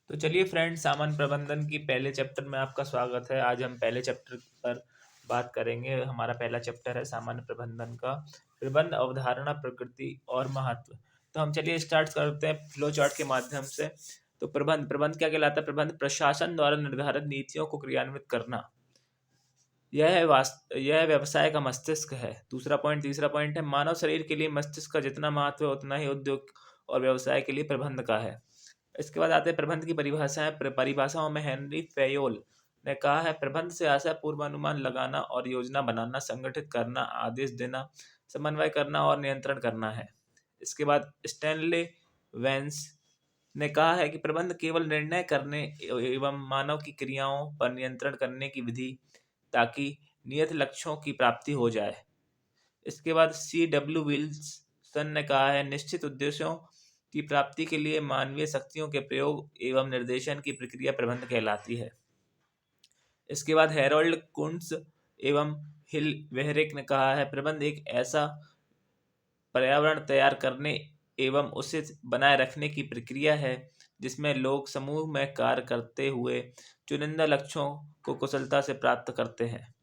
तो चलिए फ्रेंड्स, सामान्य प्रबंधन की पहले चैप्टर में आपका स्वागत है। आज हम पहले चैप्टर पर बात करेंगे। हमारा पहला चैप्टर है सामान्य प्रबंधन का प्रबंध, अवधारणा, प्रकृति और महत्व। तो हम चलिए स्टार्ट करते हैं फ्लो चार्ट के माध्यम से। तो प्रबंध प्रबंध क्या कहलाता है? प्रबंध प्रशासन द्वारा निर्धारित नीतियों को क्रियान्वित करना। यह व्यवसाय का मस्तिष्क है। तीसरा पॉइंट है, मानव शरीर के लिए मस्तिष्क का जितना महत्व है उतना ही उद्योग और व्यवसाय के लिए प्रबंध का है। इसके बाद आते हैं प्रबंध की परिभाषाएं। परिभाषाओं में हेनरी फैयोल ने कहा है, प्रबंध से आशा पूर्वानुमान लगाना और योजना बनाना, संगठित करना, आदेश देना, समन्वय करना और नियंत्रण करना है। इसके बाद स्टैनले वेंस ने कहा है कि प्रबंध केवल निर्णय करने एवं मानव की क्रियाओं पर नियंत्रण करने की विधि, ताकि नियत लक्ष्यों की प्राप्ति हो जाए। इसके बाद C.W. विल्सन ने कहा है, निश्चित उद्देश्यों की प्राप्ति के लिए मानवीय शक्तियों के प्रयोग एवं निर्देशन की प्रक्रिया प्रबंध कहलाती है। इसके बाद हैरोल्ड कुंट्ज एवं हिल वेहरिक ने कहा है, प्रबंध एक ऐसा पर्यावरण तैयार करने एवं उसे बनाए रखने की प्रक्रिया है जिसमें लोग समूह में कार्य करते हुए चुनिंदा लक्ष्यों को कुशलता से प्राप्त करते हैं।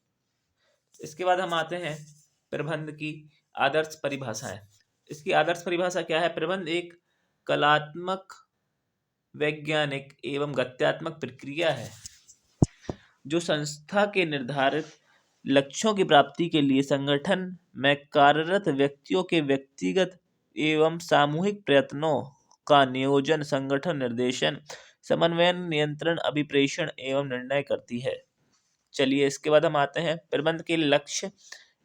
इसके बाद हम आते हैं प्रबंध की आदर्श परिभाषाएं। इसकी आदर्श परिभाषा क्या है? प्रबंध एक कलात्मक, वैज्ञानिक एवं गत्यात्मक प्रक्रिया है जो संस्था के निर्धारित लक्ष्यों की प्राप्ति के लिए संगठन में कार्यरत व्यक्तियों के व्यक्तिगत एवं सामूहिक प्रयत्नों का नियोजन, संगठन, निर्देशन, समन्वयन, नियंत्रण, अभिप्रेषण एवं निर्णय करती है। चलिए इसके बाद हम आते हैं प्रबंध के लक्ष्य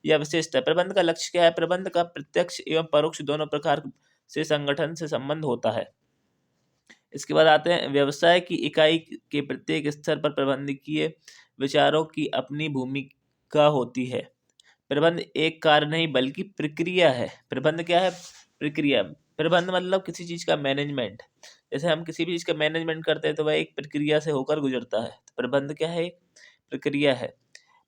या विशेषता। प्रबंध का लक्ष्य क्या है? प्रबंध का प्रत्यक्ष एवं परोक्ष दोनों प्रकार से संगठन से संबंध होता है। इसके बाद आते हैं व्यवसाय की इकाई के प्रत्येक स्तर पर प्रबंधकीय विचारों की अपनी भूमिका होती है। प्रबंध एक कार्य नहीं बल्कि प्रक्रिया है। प्रबंध क्या है? प्रक्रिया। प्रबंध मतलब किसी चीज का मैनेजमेंट। जैसे हम किसी भी चीज का मैनेजमेंट करते हैं तो वह एक प्रक्रिया से होकर गुजरता है। तो प्रबंध क्या है? एक प्रक्रिया है।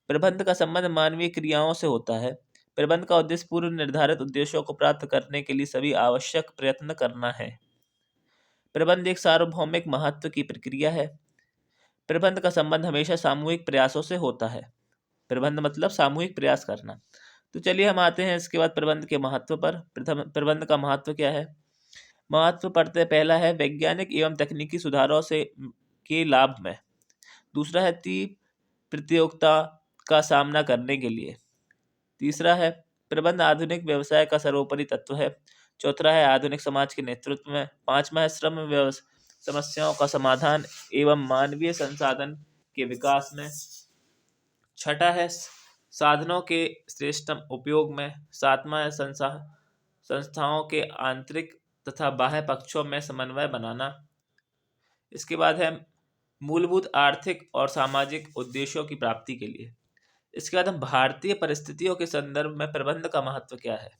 प्रबंध का संबंध मानवीय क्रियाओं से होता है। प्रबंध का उद्देश्य पूर्व निर्धारित उद्देश्यों को प्राप्त करने के लिए सभी आवश्यक प्रयत्न करना है। प्रबंध एक सार्वभौमिक महत्व की प्रक्रिया है। प्रबंध का संबंध हमेशा सामूहिक प्रयासों से होता है। प्रबंध मतलब सामूहिक प्रयास करना। तो चलिए हम आते हैं इसके बाद प्रबंध के महत्व पर। प्रथम, प्रबंध का महत्व क्या है? महत्व पढ़ते पहला है वैज्ञानिक एवं तकनीकी सुधारों से के लाभ में। दूसरा है तीव्र प्रतियोगिता का सामना करने के लिए। तीसरा है प्रबंध आधुनिक व्यवसाय का सर्वोपरि तत्व है। चौथा है आधुनिक समाज के नेतृत्व में। पांचवा है श्रम समस्याओं का समाधान एवं मानवीय संसाधन के विकास में। छठा है साधनों के श्रेष्ठतम उपयोग में। सातवां है संस्थाओं के आंतरिक तथा बाह्य पक्षों में समन्वय बनाना। इसके बाद है मूलभूत आर्थिक और सामाजिक उद्देश्यों की प्राप्ति के लिए। इसके बाद हम भारतीय परिस्थितियों के संदर्भ में प्रबंध का महत्व क्या है।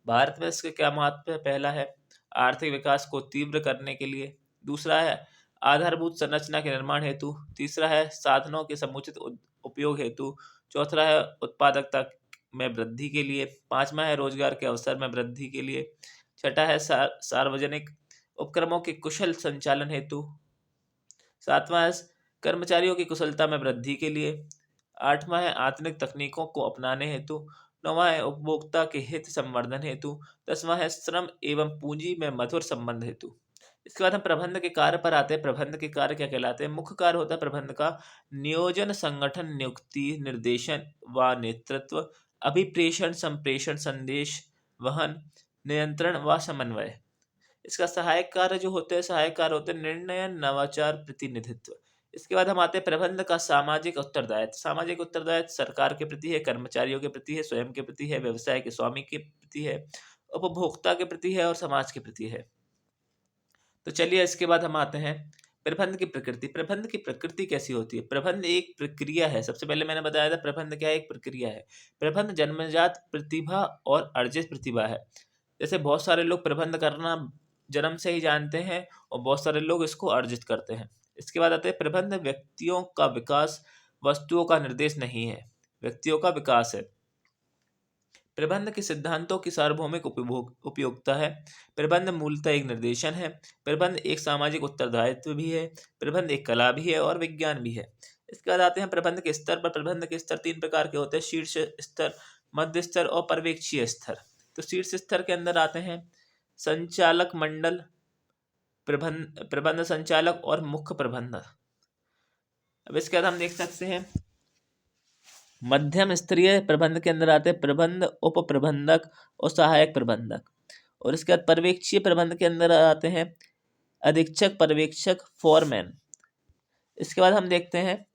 भारत में इसके क्या महत्व है? पहला है आर्थिक विकास को तीव्र करने के लिए। दूसरा है आधारभूत संरचना के निर्माण हेतु। तीसरा है साधनों के समुचित उपयोग हेतु। चौथा है उत्पादकता में वृद्धि के लिए। पांचवा है रोजगार के अवसर में वृद्धि के लिए। छठा है सार्वजनिक उपक्रमों के कुशल संचालन हेतु। सातवां है कर्मचारियों की कुशलता में वृद्धि के लिए। आठवां है आधुनिक तकनीकों को अपनाने हेतु। नौवां है उपभोक्ता के हित संवर्धन हेतु। दसवां है श्रम एवं पूंजी में मधुर संबंध हेतु। इसके बाद हम प्रबंध के कार्य पर आते हैं। प्रबंध के कार्य क्या कहलाते हैं? मुख्य कार्य होता है प्रबंध का नियोजन, संगठन, नियुक्ति, निर्देशन व नेतृत्व, अभिप्रेषण, संप्रेषण, संदेश वहन, नियंत्रण व समन्वय। इसका सहायक कार्य होते हैं निर्णय, नवाचार, प्रतिनिधित्व। इसके बाद हम आते हैं प्रबंध का सामाजिक उत्तरदायित्व। सामाजिक उत्तरदायित्व सरकार के प्रति है, कर्मचारियों के प्रति है, स्वयं के प्रति है, व्यवसाय के स्वामी के प्रति है, उपभोक्ता के प्रति है और समाज के प्रति है। तो चलिए इसके बाद हम आते हैं प्रबंध की प्रकृति। प्रबंध की प्रकृति कैसी होती है? प्रबंध एक प्रक्रिया है। सबसे पहले मैंने बताया था प्रबंध क्या है? एक प्रक्रिया है। प्रबंध जन्मजात प्रतिभा और अर्जित प्रतिभा है। जैसे बहुत सारे लोग प्रबंध करना जन्म से ही जानते हैं और बहुत सारे लोग इसको अर्जित करते हैं। इसके बाद आते हैं प्रबंध व्यक्तियों का विकास, वस्तुओं का निर्देश नहीं है, व्यक्तियों का विकास है। प्रबंध के सिद्धांतों की सार्वभौमिक उपयोगिता है। प्रबंध मूलतः एक निर्देशन है। प्रबंध एक सामाजिक उत्तरदायित्व भी है। प्रबंध एक कला भी है और विज्ञान भी है। इसके बाद आते हैं प्रबंध के स्तर पर। प्रबंध के स्तर 3 प्रकार के होते हैं: शीर्ष स्तर, मध्य स्तर और पर्यवेक्षीय स्तर। तो शीर्ष स्तर के अंदर आते हैं संचालक मंडल, प्रबंध संचालक और मुख्य प्रबंधक। अब इसके बाद हम देख सकते हैं मध्यम स्तरीय प्रबंध के अंदर आते हैं प्रबंध, उप प्रबंधक और सहायक प्रबंधक। और इसके बाद पर्यवेक्षीय प्रबंध के अंदर आते हैं अधीक्षक, पर्यवेक्षक, फोरमैन। इसके बाद हम देखते हैं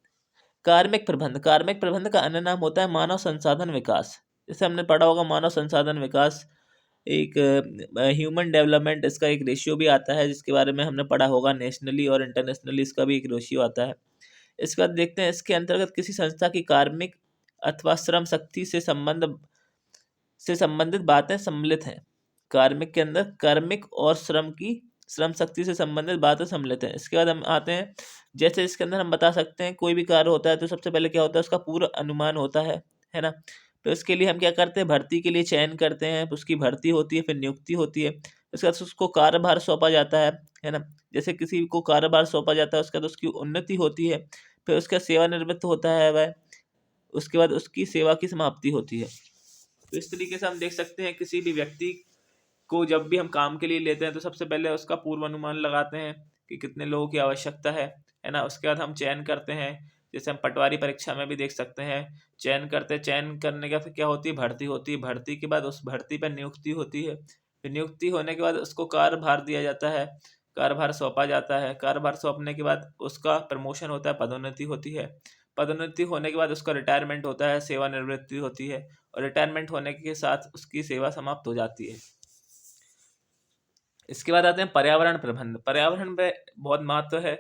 कार्मिक प्रबंध। कार्मिक प्रबंध का अन्य नाम होता है मानव संसाधन विकास। जैसे हमने पढ़ा होगा मानव संसाधन विकास एक ह्यूमन डेवलपमेंट, इसका एक रेशियो भी आता है जिसके बारे में हमने पढ़ा होगा। नेशनली और इंटरनेशनली इसका भी एक रेशियो आता है। इसके बाद देखते हैं इसके अंतर्गत किसी संस्था की कार्मिक अथवा श्रम शक्ति से संबंधित बातें सम्मिलित हैं। कार्मिक के अंदर कार्मिक और श्रम शक्ति से संबंधित बातें सम्मिलित हैं। इसके बाद हम आते हैं, जैसे इसके अंदर हम बता सकते हैं कोई भी कार्य होता है तो सबसे पहले क्या होता है, उसका पूर्व अनुमान होता है ना। तो इसके लिए हम क्या करते हैं, भर्ती के लिए चयन करते हैं, उसकी भर्ती होती है, फिर नियुक्ति होती है, उसके बाद उसको कार्यभार सौंपा जाता है ना। जैसे किसी को कार्यभार सौंपा जाता है उसके बाद उसकी उन्नति होती है, फिर उसका सेवानिवृत्त होता है वह, उसके बाद उसकी सेवा की समाप्ति होती है। तो इस तरीके से हम देख सकते हैं किसी भी व्यक्ति को जब भी हम काम के लिए लेते हैं तो सबसे पहले उसका पूर्वानुमान लगाते हैं कि कितने लोगों की आवश्यकता है ना। उसके बाद हम चयन करते हैं, जैसे हम पटवारी परीक्षा में भी देख सकते हैं, चयन करने का फिर क्या होती है, भर्ती होती है। भर्ती के बाद उस भर्ती पर नियुक्ति होती है, फिर नियुक्ति होने के बाद उसको कार्यभार दिया जाता है, कार्यभार सौंपा जाता है। कार्यभार सौंपने के बाद उसका प्रमोशन होता है, पदोन्नति होती है। पदोन्नति होने के बाद उसका रिटायरमेंट होता है, सेवानिवृत्ति होती है, और रिटायरमेंट होने के साथ उसकी सेवा समाप्त हो जाती है। इसके बाद आते हैं पर्यावरण प्रबंध। पर्यावरण में बहुत महत्व है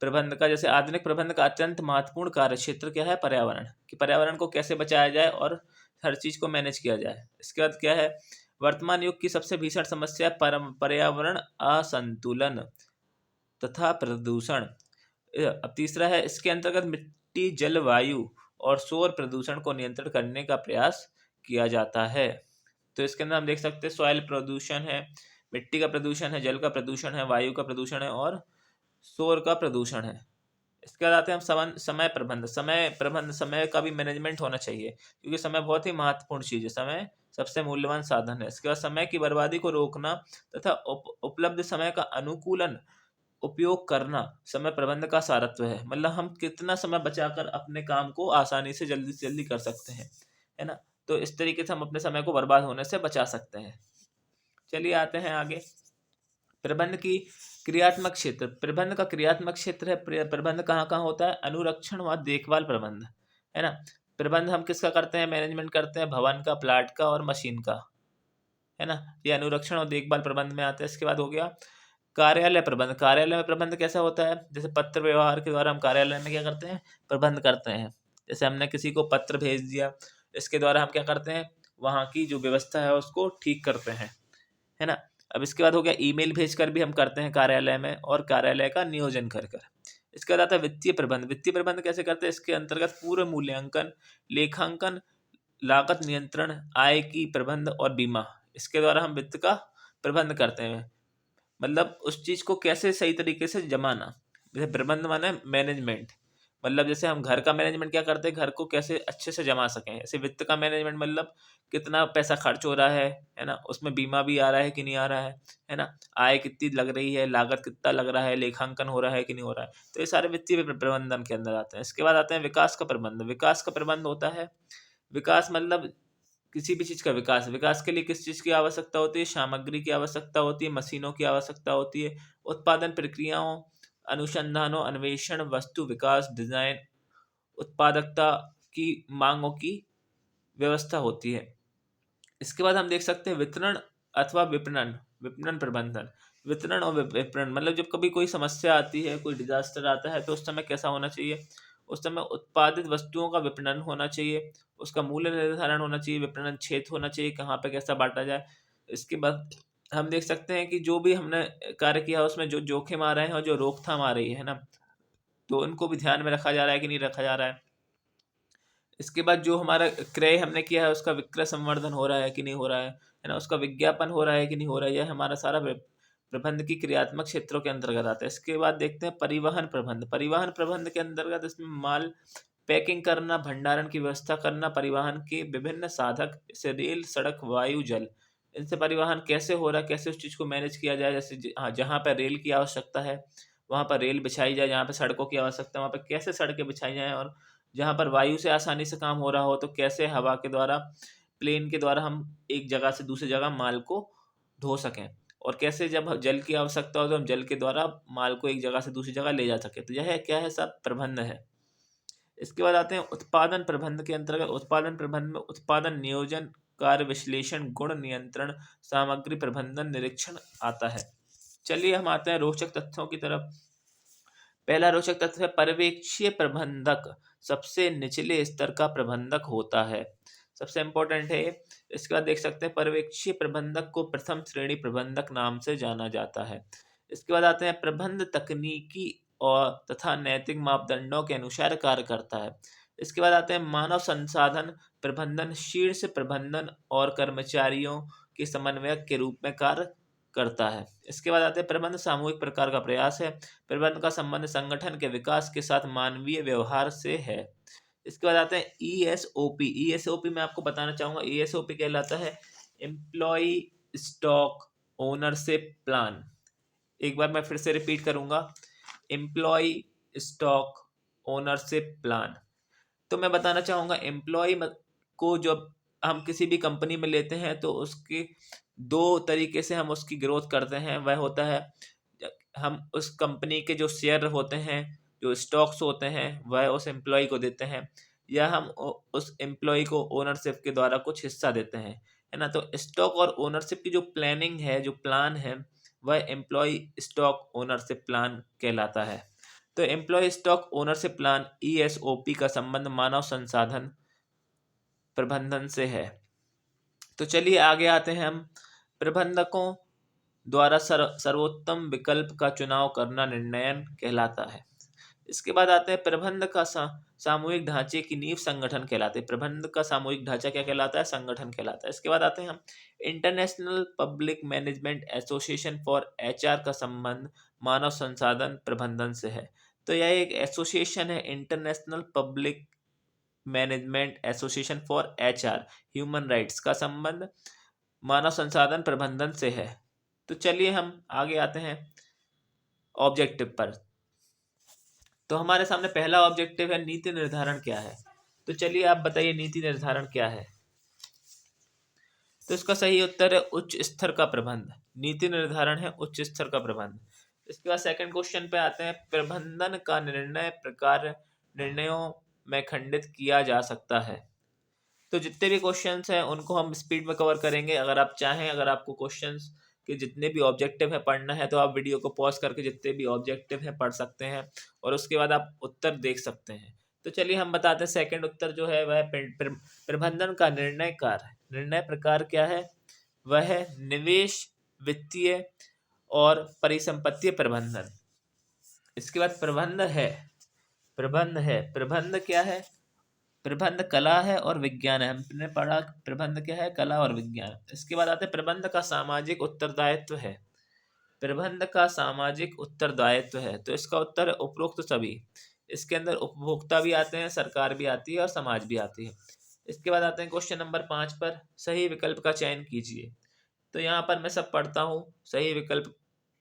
प्रबंध का। जैसे आधुनिक प्रबंध का अत्यंत महत्वपूर्ण कार्य क्षेत्र क्या है, पर्यावरण। कि पर्यावरण को कैसे बचाया जाए और हर चीज को मैनेज किया जाए। इसके बाद क्या है, वर्तमान युग की सबसे भीषण समस्या पर्यावरण असंतुलन तथा प्रदूषण। अब तीसरा है, इसके अंतर्गत मिट्टी, जल, वायु और शोर प्रदूषण को नियंत्रण करने का प्रयास किया जाता है। तो इसके अंदर हम देख सकते हैं सॉइल प्रदूषण है, मिट्टी का प्रदूषण है, जल का प्रदूषण है, वायु का प्रदूषण है और शोर का प्रदूषण है। इसके बाद आते हैं हम समय प्रबंध। समय का भी मैनेजमेंट होना चाहिए, क्योंकि समय बहुत ही महत्वपूर्ण चीज है। समय सबसे मूल्यवान साधन है। इसके बाद समय की बर्बादी को रोकना तथा उपलब्ध समय का अनुकूलन उपयोग करना समय प्रबंध का सारत्व है। मतलब हम कितना समय बचाकर अपने काम को आसानी से जल्दी कर सकते हैं, है ना। तो इस तरीके से हम अपने समय को बर्बाद होने से बचा सकते हैं। चलिए आते हैं आगे, प्रबंध की क्रियात्मक क्षेत्र। प्रबंध का क्रियात्मक क्षेत्र है, प्रबंध कहाँ कहाँ होता है, अनुरक्षण व देखभाल प्रबंध, है ना। प्रबंध हम किसका करते हैं, मैनेजमेंट करते हैं, भवन का, प्लाट का और मशीन का, है ना। ये अनुरक्षण और देखभाल प्रबंध में आता है। इसके बाद हो गया कार्यालय प्रबंध। कार्यालय में प्रबंध कैसा होता है, जैसे पत्र व्यवहार के द्वारा हम कार्यालय में क्या करते हैं, प्रबंध करते हैं। जैसे हमने किसी को पत्र भेज दिया, इसके द्वारा हम क्या करते हैं, वहाँ की जो व्यवस्था है उसको ठीक करते हैं, है ना। अब इसके बाद हो गया ईमेल भेजकर भी हम करते हैं कार्यालय में, और कार्यालय का नियोजन कर कर। इसके बाद आता है वित्तीय प्रबंध। वित्तीय प्रबंध कैसे करते हैं, इसके अंतर्गत पूर्व मूल्यांकन, लेखांकन, लागत नियंत्रण, आय की प्रबंध और बीमा। इसके द्वारा हम वित्त का प्रबंध करते हैं, मतलब उस चीज को कैसे सही तरीके से जमाना। जैसे प्रबंध माने मैनेजमेंट, मतलब जैसे हम घर का मैनेजमेंट क्या करते हैं, घर को कैसे अच्छे से जमा सकें। ऐसे वित्त का मैनेजमेंट मतलब कितना पैसा खर्च हो रहा है ना, उसमें बीमा भी आ रहा है कि नहीं आ रहा है ना, आय कितनी लग रही है, लागत कितना लग रहा है, लेखांकन हो रहा है कि नहीं हो रहा है। तो ये सारे वित्तीय प्रबंधन के अंदर आते हैं। इसके बाद आते हैं विकास का प्रबंध। विकास का प्रबंध होता है, विकास मतलब किसी भी चीज का विकास। विकास के लिए किस चीज की आवश्यकता होती है, सामग्री की आवश्यकता होती है, मशीनों की आवश्यकता होती है, उत्पादन प्रक्रियाओं, अनुसंधानों, अन्वेषण, वस्तु विकास, डिजाइन, उत्पादकता की मांगों की व्यवस्था होती है। इसके बाद हम देख सकते हैं वितरण अथवा विपणन। विपणन प्रबंधन, वितरण और विपणन मतलब जब कभी कोई समस्या आती है, कोई डिजास्टर आता है, तो उस समय कैसा होना चाहिए, उस समय उत्पादित वस्तुओं का विपणन होना चाहिए, उसका मूल्य निर्धारण होना चाहिए, विपणन क्षेत्र होना चाहिए, कहाँ पे कैसा बांटा जाए। इसके बाद हम देख सकते हैं कि जो भी हमने कार्य किया उसमें जो जोखिम आ रहे हैं और जो रोकथाम आ रही है ना, तो उनको भी ध्यान में रखा जा रहा है कि नहीं रखा जा रहा है। इसके बाद जो हमारा क्रय हमने किया है उसका विक्रय संवर्धन हो रहा है कि नहीं हो रहा है ना, उसका विज्ञापन हो रहा है कि नहीं हो रहा है, यह हमारा सारा प्रबंध की क्रियात्मक क्षेत्रों के अंतर्गत आता है। इसके बाद देखते हैं परिवहन प्रबंध। परिवहन प्रबंध के अंतर्गत इसमें माल पैकिंग करना, भंडारण की व्यवस्था करना, परिवहन के विभिन्न साधक जैसे रेल, सड़क, वायु, जल, इनसे परिवहन कैसे हो रहा है, कैसे उस चीज़ को मैनेज किया जाए। जैसे हाँ, जहाँ पर रेल की आवश्यकता है वहाँ पर रेल बिछाई जाए, जहाँ पर सड़कों की आवश्यकता है वहाँ पर कैसे सड़कें बिछाई जाएँ, और जहाँ पर वायु से आसानी से काम हो रहा हो तो कैसे हवा के द्वारा, प्लेन के द्वारा हम एक जगह से दूसरी जगह माल को ढो सकें, और कैसे जब जल की आवश्यकता हो तो हम जल के द्वारा माल को एक जगह से दूसरी जगह ले जा सकें। तो यह क्या है, सब प्रबंध है। इसके बाद आते हैं उत्पादन प्रबंध के अंतर्गत। उत्पादन प्रबंध में उत्पादन नियोजन, कार्य विश्लेषण, गुण नियंत्रण, सामग्री प्रबंधन, निरीक्षण आता है। चलिए हम आते हैं रोचक तथ्यों की तरफ। पहला रोचक तथ्य है पर्यवेक्षीय प्रबंधक सबसे निचले स्तर का प्रबंधक होता है, सबसे इंपॉर्टेंट है। इसके बाद देख सकते हैं पर्यवेक्षीय प्रबंधक को प्रथम श्रेणी प्रबंधक नाम से जाना जाता है। इसके बाद आते हैं प्रबंध तकनीकी और तथा नैतिक मापदंडों के अनुसार कार्य करता है। इसके बाद आते हैं मानव संसाधन प्रबंधन शीर्ष प्रबंधन और कर्मचारियों के समन्वयक के रूप में कार्य करता है। इसके बाद आते हैं प्रबंध सामूहिक प्रकार का प्रयास है। प्रबंध का संबंध संगठन के विकास के साथ मानवीय व्यवहार से है। इसके बाद आते हैं ESOP। ESOP मैं आपको बताना चाहूँगा, ESOP कहलाता है एम्प्लॉय स्टॉक ओनरशिप प्लान। एक बार मैं फिर से रिपीट करूँगा, एम्प्लॉय स्टॉक ओनरशिप प्लान। तो मैं बताना चाहूँगा एम्प्लॉय को जब हम किसी भी कंपनी में लेते हैं तो उसकी दो तरीके से हम उसकी ग्रोथ करते हैं। वह होता है हम उस कंपनी के जो शेयर होते हैं, जो स्टॉक्स होते हैं, वह उस एम्प्लॉय को देते हैं, या हम उस एम्प्लॉय को ओनरशिप के द्वारा कुछ हिस्सा देते हैं, है ना। तो स्टॉक और ओनरशिप की जो प्लानिंग है, जो प्लान है, वह एम्प्लॉय स्टॉक ओनरशिप प्लान कहलाता है। तो employee stock ownership plan ESOP का संबंध मानव संसाधन प्रबंधन से है। तो चलिए आगे आते हैं हम। प्रबंधकों द्वारा सर्वोत्तम विकल्प का चुनाव करना निर्णयन कहलाता है। इसके बाद आते हैं प्रबंध का सामूहिक ढांचे की नींव संगठन कहलाते हैं। प्रबंध का सामूहिक ढांचा क्या कहलाता है, संगठन कहलाता है। इसके बाद आते हैं हम international public management association for HR का संबंध मानव संसाधन प्रबंधन से है। तो यह एक एसोसिएशन है, international public management association for HR human rights का संबंध मानव संसाधन प्रबंधन से है। तो चलिए हम आगे आते हैं ऑब्जेक्टिव पर। तो हमारे सामने पहला ऑब्जेक्टिव है नीति निर्धारण क्या है। तो चलिए आप बताइए नीति निर्धारण क्या है। तो इसका सही उत्तर है उच्च स्तर का प्रबंध। नीति निर्धारण है उच्च स्तर का प्रबंध। इसके बाद सेकंड क्वेश्चन पे आते हैं प्रबंधन का निर्णय प्रकार निर्णयों में खंडित किया जा सकता है। तो जितने भी क्वेश्चंस हैं उनको हम स्पीड में कवर करेंगे। अगर आप चाहें, अगर आपको क्वेश्चंस के जितने भी ऑब्जेक्टिव है पढ़ना है तो आप वीडियो को पॉज करके जितने भी ऑब्जेक्टिव है पढ़ सकते हैं, और उसके बाद आप उत्तर देख सकते हैं। तो चलिए हम बताते हैं सेकंड उत्तर जो है वह प्रबंधन का निर्णय प्रकार क्या है। वह है निवेश, वित्तीय और परिसंपत्ति प्रबंधन। इसके बाद प्रबंध क्या है, प्रबंध कला है और विज्ञान है। हमने पढ़ा प्रबंध क्या है, कला और विज्ञान। इसके बाद आते हैं प्रबंध का सामाजिक उत्तरदायित्व है। प्रबंध का सामाजिक उत्तरदायित्व है, तो इसका उत्तर है उपरोक्त सभी। इसके अंदर उपभोक्ता भी आते हैं, सरकार भी आती है और समाज भी आती है। इसके बाद आते हैं क्वेश्चन नंबर 5 पर, सही विकल्प का चयन कीजिए। तो यहाँ पर मैं सब पढ़ता हूँ, सही विकल्प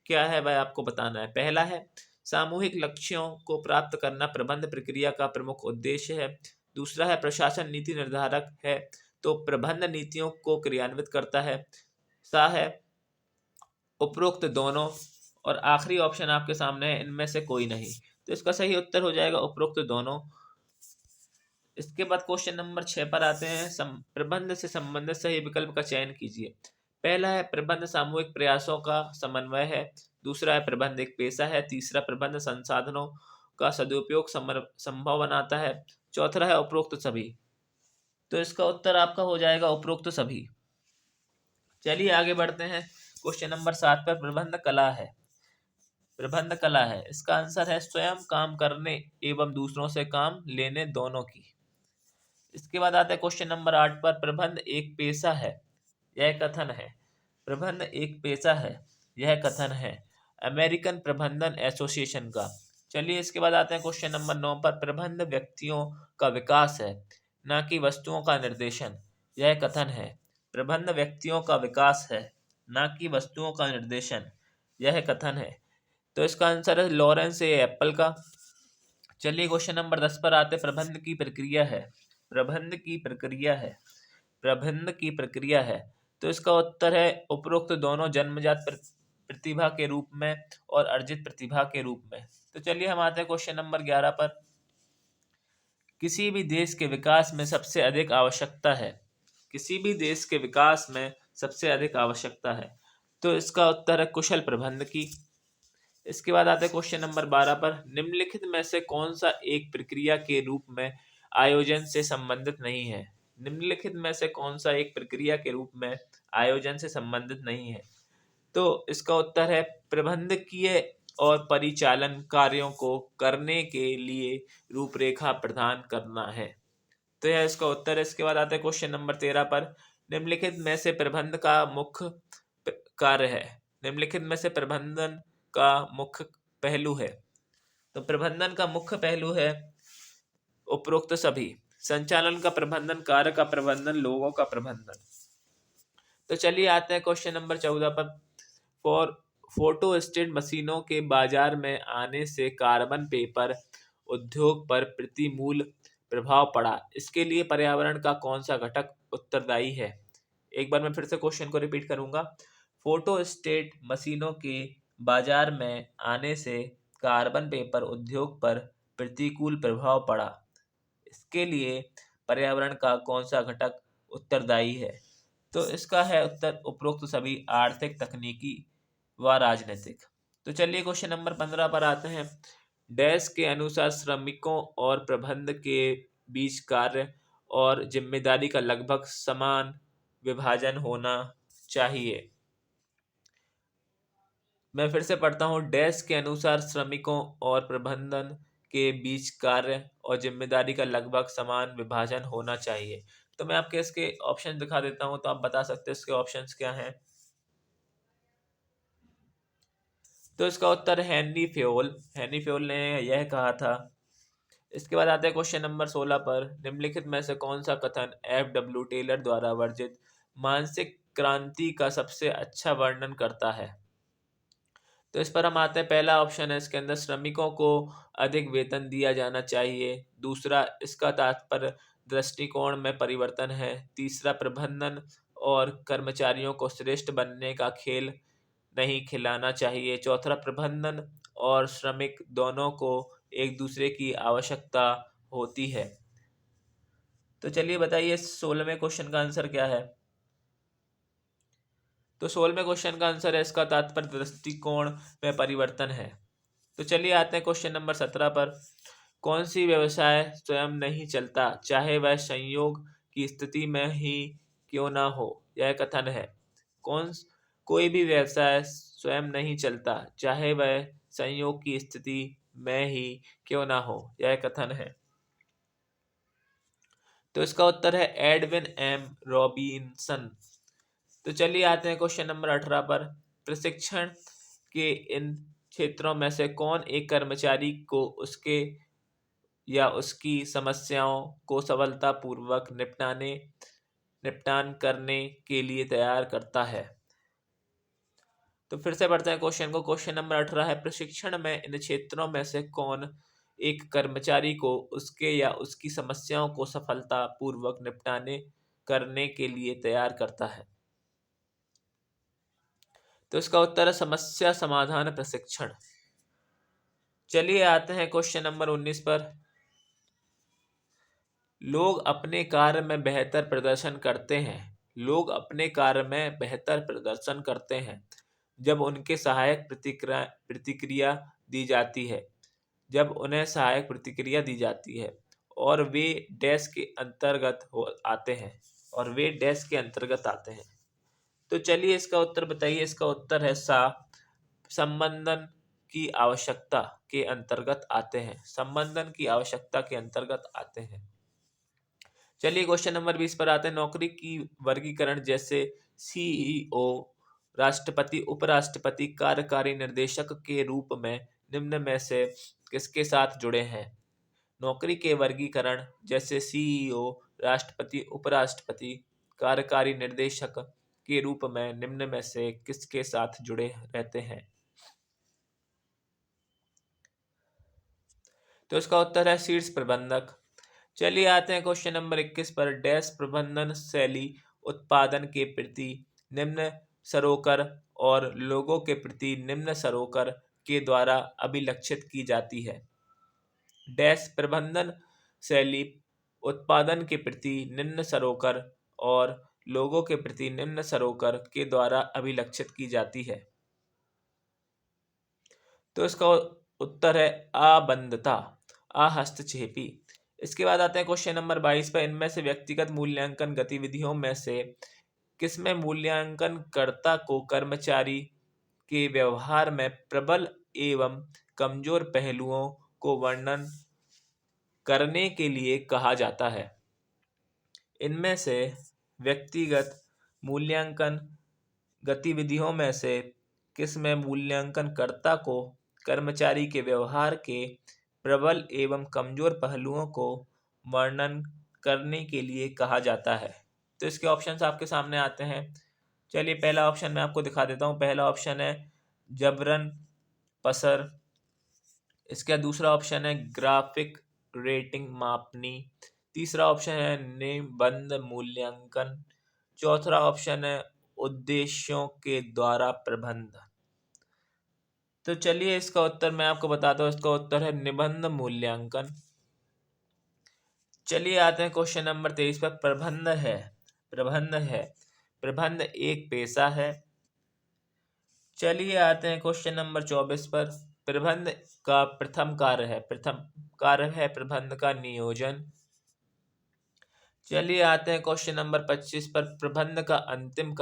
क्या है वह आपको बताना है। पहला है सामूहिक लक्ष्यों को प्राप्त करना प्रबंध प्रक्रिया का प्रमुख उद्देश्य है। दूसरा है प्रशासन नीति निर्धारक है, तो प्रबंध नीतियों को क्रियान्वित करता है। सा है उपरोक्त दोनों, और आखिरी ऑप्शन आपके सामने है इनमें से कोई नहीं। तो इसका सही उत्तर हो जाएगा उपरोक्त दोनों। इसके बाद क्वेश्चन नंबर 6 पर आते हैं, प्रबंध से संबंधित सही विकल्प का चयन कीजिए। पहला है प्रबंध सामूहिक प्रयासों का समन्वय है। दूसरा है प्रबंध एक पेशा है। तीसरा प्रबंध संसाधनों का सदुपयोग संभव बनाता है। चौथा है उपरोक्त सभी। तो इसका उत्तर आपका हो जाएगा उपरोक्त सभी। चलिए आगे बढ़ते हैं क्वेश्चन नंबर 7 पर, प्रबंध कला है। प्रबंध कला है, इसका आंसर है स्वयं काम करने एवं दूसरों से काम लेने दोनों की। इसके बाद आता है क्वेश्चन नंबर 8 पर, प्रबंध एक पेशा है यह कथन है। प्रबंध एक पेशा है यह कथन है अमेरिकन प्रबंधन एसोसिएशन का। चलिए इसके बाद आते हैं क्वेश्चन नंबर 9 पर, प्रबंध व्यक्तियों का विकास है न कि वस्तुओं का निर्देशन यह कथन है। प्रबंध व्यक्तियों का विकास है न कि वस्तुओं का निर्देशन यह कथन है। तो इसका आंसर है लॉरेंस ए एप्पल का। चलिए क्वेश्चन नंबर 10 पर आते, प्रबंध की प्रक्रिया है। प्रबंध की प्रक्रिया है। प्रबंध की प्रक्रिया है। तो इसका उत्तर है उपरोक्त दोनों जन्मजात प्रतिभा के रूप में और अर्जित प्रतिभा के रूप में। तो चलिए हम आते हैं क्वेश्चन नंबर 11 पर, किसी भी देश के विकास में सबसे अधिक आवश्यकता है। किसी भी देश के विकास में सबसे अधिक आवश्यकता है। तो इसका उत्तर है कुशल प्रबंध की। इसके बाद आते हैं क्वेश्चन नंबर 12 पर, निम्नलिखित में से कौन सा एक प्रक्रिया के रूप में आयोजन से संबंधित नहीं है। निम्नलिखित में से कौन सा एक प्रक्रिया के रूप में आयोजन से संबंधित नहीं है। तो इसका उत्तर है प्रबंधकीय और परिचालन कार्यों को करने के लिए रूपरेखा प्रदान करना है। तो यह इसका उत्तर है। इसके बाद आते हैं क्वेश्चन नंबर 13 पर, निम्नलिखित में से प्रबंध का मुख्य कार्य है। निम्नलिखित में से प्रबंधन का मुख्य पहलू है। तो प्रबंधन का मुख्य पहलू है उपरोक्त सभी, संचालन का प्रबंधन, कार्य का प्रबंधन, लोगों का प्रबंधन। तो चलिए आते हैं क्वेश्चन नंबर 14 पर, फोटोस्टेट मशीनों के बाजार में आने से कार्बन पेपर उद्योग पर प्रतिकूल प्रभाव पड़ा। इसके लिए पर्यावरण का कौन सा घटक उत्तरदायी है। एक बार मैं फिर से क्वेश्चन को रिपीट करूंगा। फोटोस्टेट मशीनों के बाजार में आने से कार्बन पेपर उद्योग पर प्रतिकूल प्रभाव पड़ा। इसके लिए पर्यावरण का कौन सा घटक उत्तरदायी है। तो इसका है उत्तर उपरोक्त सभी, आर्थिक, तकनीकी व राजनीतिक। तो चलिए क्वेश्चन नंबर 15 पर आते हैं, डैश के अनुसार श्रमिकों और प्रबंध के बीच कार्य और जिम्मेदारी का लगभग समान विभाजन होना चाहिए। मैं फिर से पढ़ता हूँ, डैश के अनुसार श्रमिकों और प्रबंधन के बीच कार्य और जिम्मेदारी का लगभग समान विभाजन होना चाहिए। तो मैं आपके इसके ऑप्शन दिखा देता हूँ, तो आप बता सकते हैं इसके ऑप्शंस क्या हैं। तो इसका उत्तर हेनरी फ्योल। हेनरी फ्योल ने यह कहा था। इसके बाद आते हैं क्वेश्चन नंबर 16 पर, निम्नलिखित में से कौन सा कथन F.W. टेलर द्वारा वर्जित मानसिक क्रांति का सबसे अच्छा वर्णन करता है। तो इस पर हम आते हैं, पहला ऑप्शन है इसके अंदर, श्रमिकों को अधिक वेतन दिया जाना चाहिए। दूसरा, इसका तात्पर्य दृष्टिकोण में परिवर्तन है। तीसरा, प्रबंधन और कर्मचारियों को श्रेष्ठ बनने का खेल नहीं खिलाना चाहिए। चौथा, प्रबंधन और श्रमिक दोनों को एक दूसरे की आवश्यकता होती है। तो चलिए बताइए 16वें क्वेश्चन का आंसर क्या है। तो 16वें क्वेश्चन का आंसर है, इसका तात्पर्य दृष्टिकोण में परिवर्तन है। तो चलिए आते हैं क्वेश्चन नंबर 17 पर, कौन सी व्यवसाय स्वयं नहीं चलता चाहे वह संयोग की स्थिति में ही क्यों ना हो, यह कथन है। कोई भी व्यवसाय स्वयं नहीं चलता चाहे वह संयोग की स्थिति में ही क्यों ना हो, यह कथन है। तो इसका उत्तर है एडविन एम रॉबिन्सन। तो चलिए आते हैं क्वेश्चन नंबर 18 पर, प्रशिक्षण के इन क्षेत्रों में से कौन एक कर्मचारी को उसके या उसकी समस्याओं को सफलतापूर्वक निपटान करने के लिए तैयार करता है। तो फिर से पढ़ते हैं क्वेश्चन को। क्वेश्चन नंबर 18 है, प्रशिक्षण में इन क्षेत्रों में से कौन एक कर्मचारी को उसके या उसकी समस्याओं को सफलतापूर्वक निपटाने करने के लिए तैयार करता है। तो इसका उत्तर है समस्या समाधान प्रशिक्षण। चलिए आते हैं क्वेश्चन नंबर 19 पर, लोग अपने कार्य में बेहतर प्रदर्शन करते हैं। लोग अपने कार्य में बेहतर प्रदर्शन करते हैं जब उनके सहायक प्रतिक्रिया दी जाती है। जब उन्हें सहायक प्रतिक्रिया दी जाती है और वे डैश के अंतर्गत आते हैं। और वे डैश के अंतर्गत आते हैं। तो चलिए इसका उत्तर बताइए। इसका उत्तर है संबंधन की आवश्यकता के अंतर्गत आते हैं। संबंधन की आवश्यकता के अंतर्गत आते हैं। चलिए क्वेश्चन नंबर 20 पर आते हैं। नौकरी की वर्गीकरण जैसे सीईओ, राष्ट्रपति, उपराष्ट्रपति, कार्यकारी निर्देशक के रूप में निम्न में से किसके साथ जुड़े हैं? नौकरी के वर्गीकरण जैसे सीईओ, राष्ट्रपति, उपराष्ट्रपति, कार्यकारी निर्देशक के रूप में निम्न में से किसके साथ जुड़े रहते हैं? तो इसका उत्तर है शीर्ष प्रबंधक। चलिए आते हैं क्वेश्चन नंबर 21 पर। डैश प्रबंधन शैली उत्पादन के प्रति निम्न सरोकार और लोगों के प्रति निम्न सरोकार के द्वारा अभिलक्षित की जाती है। डैश प्रबंधन शैली उत्पादन के प्रति निम्न सरोकार और लोगों के प्रति निम्न सरोकार के द्वारा अभिलक्षित की जाती है। तो इसका उत्तर है आबंधता, आहस्तक्षेपी। इसके बाद आते हैं क्वेश्चन नंबर 22 पर। इनमें से व्यक्तिगत मूल्यांकन गतिविधियों में से किसमें मूल्यांकनकर्ता को कर्मचारी के व्यवहार में प्रबल एवं कमजोर पहलुओं को वर्णन करने के लिए कहा जाता है? इनमें से व्यक्तिगत मूल्यांकन गतिविधियों में से किसमें मूल्यांकनकर्ता को कर्मचारी के व्यवहार के प्रबल एवं कमजोर पहलुओं को वर्णन करने के लिए कहा जाता है? तो इसके ऑप्शंस आपके सामने आते हैं। चलिए पहला ऑप्शन मैं आपको दिखा देता हूँ। पहला ऑप्शन है जबरन पसर। इसका दूसरा ऑप्शन है ग्राफिक रेटिंग मापनी। तीसरा ऑप्शन है निबंध मूल्यांकन। चौथा ऑप्शन है उद्देश्यों के द्वारा प्रबंध। तो चलिए इसका उत्तर मैं आपको बताता हूँ। इसका उत्तर है निबंध मूल्यांकन। चलिए आते हैं क्वेश्चन नंबर 23 पर। प्रबंध एक पेशा है। चलिए आते हैं क्वेश्चन नंबर 24 पर। प्रबंध का प्रथम कार्य है प्रबंध का नियोजन। चलिए आते हैं क्वेश्चन नंबर 25 पर। प्रबंध का अंतिम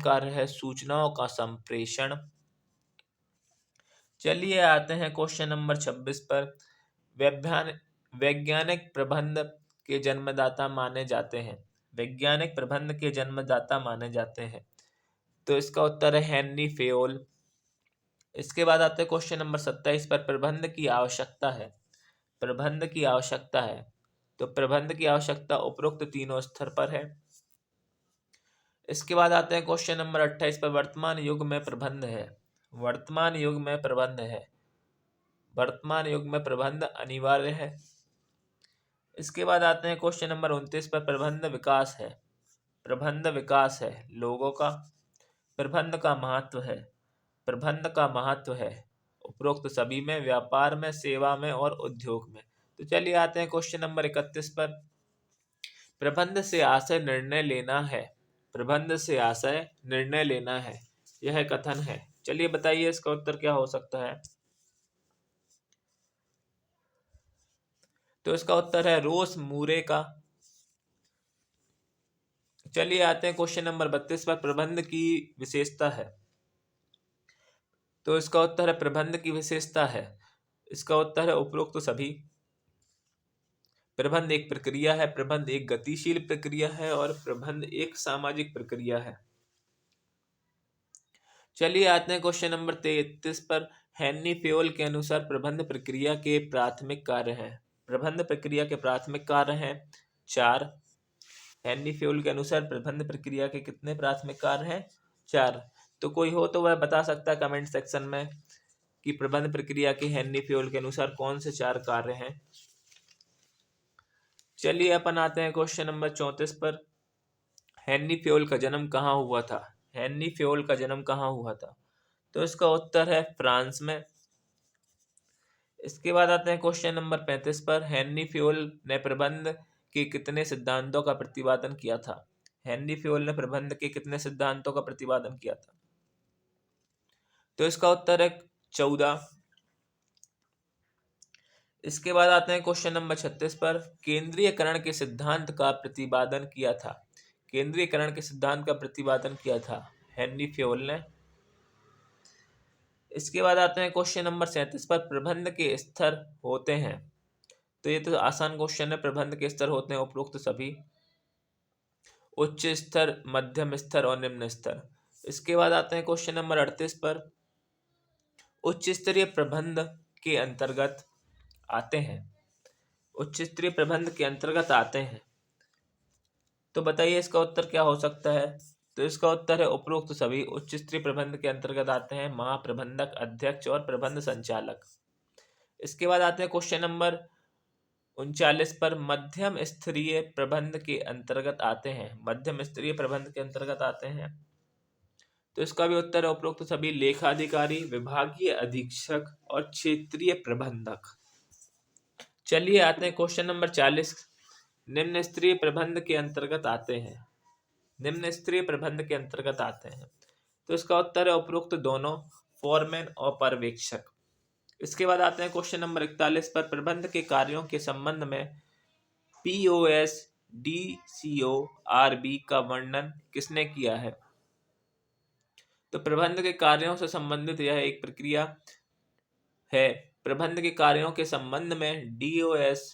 कार्य है सूचनाओं का संप्रेषण। चलिए आते हैं क्वेश्चन नंबर 26 पर। वैज्ञानिक प्रबंध के जन्मदाता माने जाते हैं। तो इसका उत्तर है हेनरी फेयोल। इसके बाद आते हैं क्वेश्चन नंबर 27 पर। प्रबंध की आवश्यकता है। तो प्रबंध की आवश्यकता उपरोक्त तीनों स्तर पर है। इसके बाद आते हैं क्वेश्चन नंबर 28 पर। वर्तमान युग में प्रबंध अनिवार्य है। इसके बाद आते हैं क्वेश्चन नंबर 29 पर। प्रबंध विकास है लोगों का। प्रबंध का महत्व है उपरोक्त सभी में, व्यापार में, सेवा में और उद्योग में। तो चलिए आते हैं क्वेश्चन नंबर 31 पर। प्रबंध से आशय निर्णय लेना है यह कथन है। चलिए बताइए इसका उत्तर क्या हो सकता है? तो इसका उत्तर है रोस मूरे का। चलिए आते हैं क्वेश्चन नंबर 32 पर। प्रबंध की विशेषता है। तो इसका उत्तर है प्रबंध की विशेषता है। इसका उत्तर है उपरोक्त सभी। प्रबंध एक प्रक्रिया है, प्रबंध एक गतिशील प्रक्रिया है और प्रबंध एक सामाजिक प्रक्रिया है। चलिए आते हैं क्वेश्चन नंबर 33 पर। हेनरी फेयोल के अनुसार प्रबंध प्रक्रिया के प्राथमिक कार्य हैं 4। हेनरी फेयोल के अनुसार प्रबंध प्रक्रिया के कितने प्राथमिक कार्य हैं? 4। तो कोई हो तो वह बता सकता है कमेंट सेक्शन में कि प्रबंध प्रक्रिया के हेनरी फेयोल के अनुसार कौन से 4 कार्य हैं। चलिए अपन आते हैं क्वेश्चन नंबर 34 पर। हेनरी फेयोल का जन्म कहाँ हुआ था? तो इसका उत्तर है फ्रांस में। इसके बाद आते हैं क्वेश्चन नंबर 35 पर। हेनरी फेयोल ने प्रबंध के कितने सिद्धांतों का प्रतिपादन किया था? तो इसका उत्तर है 14। इसके बाद आते हैं क्वेश्चन नंबर 36 पर। केंद्रीयकरण के सिद्धांत का प्रतिपादन किया था हेनरी फेयोल ने। इसके बाद आते हैं क्वेश्चन नंबर 37 पर। प्रबंध के स्तर होते हैं तो ये तो आसान क्वेश्चन है। प्रबंध के स्तर होते हैं उपरोक्त सभी, उच्च स्तर, मध्यम स्तर और निम्न स्तर। इसके बाद आते हैं क्वेश्चन नंबर 38 पर। उच्च स्तरीय प्रबंध के अंतर्गत आते हैं, उच्च स्तरीय प्रबंध के अंतर्गत आते हैं, तो बताइए इसका उत्तर क्या हो सकता है। तो इसका उत्तर है उपरोक्त सभी उच्च स्तरीय प्रबंध के अंतर्गत आते हैं महाप्रबंधक, अध्यक्ष और प्रबंध संचालक। इसके बाद आते हैं क्वेश्चन नंबर 39 पर। मध्यम स्तरीय प्रबंध के अंतर्गत आते हैं, मध्यम स्तरीय प्रबंध के अंतर्गत आते हैं, तो इसका भी उत्तर है उपरोक्त सभी लेखाधिकारी, विभागीय अधीक्षक और क्षेत्रीय प्रबंधक। चलिए आते हैं क्वेश्चन नंबर 40। निम्न स्तरीय प्रबंध के अंतर्गत आते हैं, निम्न स्तरीय प्रबंध के अंतर्गत आते हैं, तो इसका उत्तर है उपरोक्त दोनों, फोरमैन और पर्यवेक्षक। इसके बाद आते हैं क्वेश्चन नंबर 41 पर। प्रबंध के कार्यों के संबंध में POS DCO RB का वर्णन किसने किया है। तो प्रबंध के कार्यों से संबंधित यह एक प्रक्रिया है। प्रबंध के कार्यों के संबंध में DOS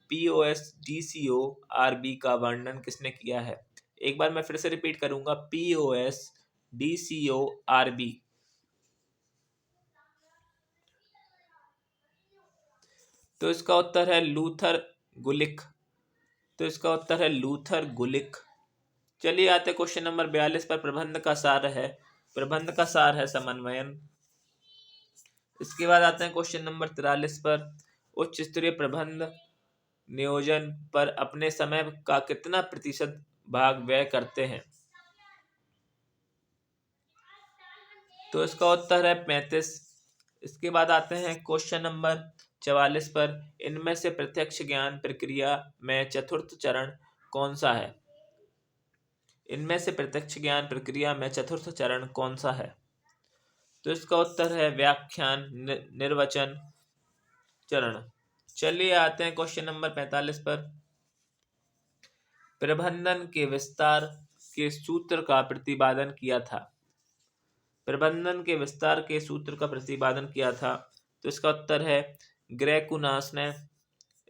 POS DCO RB का वर्णन किसने किया है। एक बार मैं फिर से रिपीट करूंगा, POS DCO RB। तो इसका उत्तर है लूथर गुलिक, तो इसका उत्तर है लूथर गुलिक। चलिए आते क्वेश्चन नंबर 42 पर। प्रबंध का सार है, प्रबंध का सार है समन्वयन। इसके बाद आते हैं क्वेश्चन नंबर 43 पर। उच्च स्तरीय प्रबंध नियोजन पर अपने समय का कितना प्रतिशत भाग व्यय करते हैं। तो इसका उत्तर है 35। इसके बाद आते हैं क्वेश्चन नंबर 44 पर। इनमें से प्रत्यक्ष ज्ञान प्रक्रिया में चतुर्थ चरण कौन सा है। इनमें से प्रत्यक्ष ज्ञान प्रक्रिया में चतुर्थ चरण कौन सा है। तो इसका उत्तर है व्याख्यान निर्वचन चरण। चलिए आते हैं क्वेश्चन नंबर 45 पर। प्रबंधन के विस्तार के सूत्र का प्रतिपादन किया था, प्रबंधन के विस्तार के सूत्र का प्रतिपादन किया था, तो इसका उत्तर है ग्रेकुनास ने।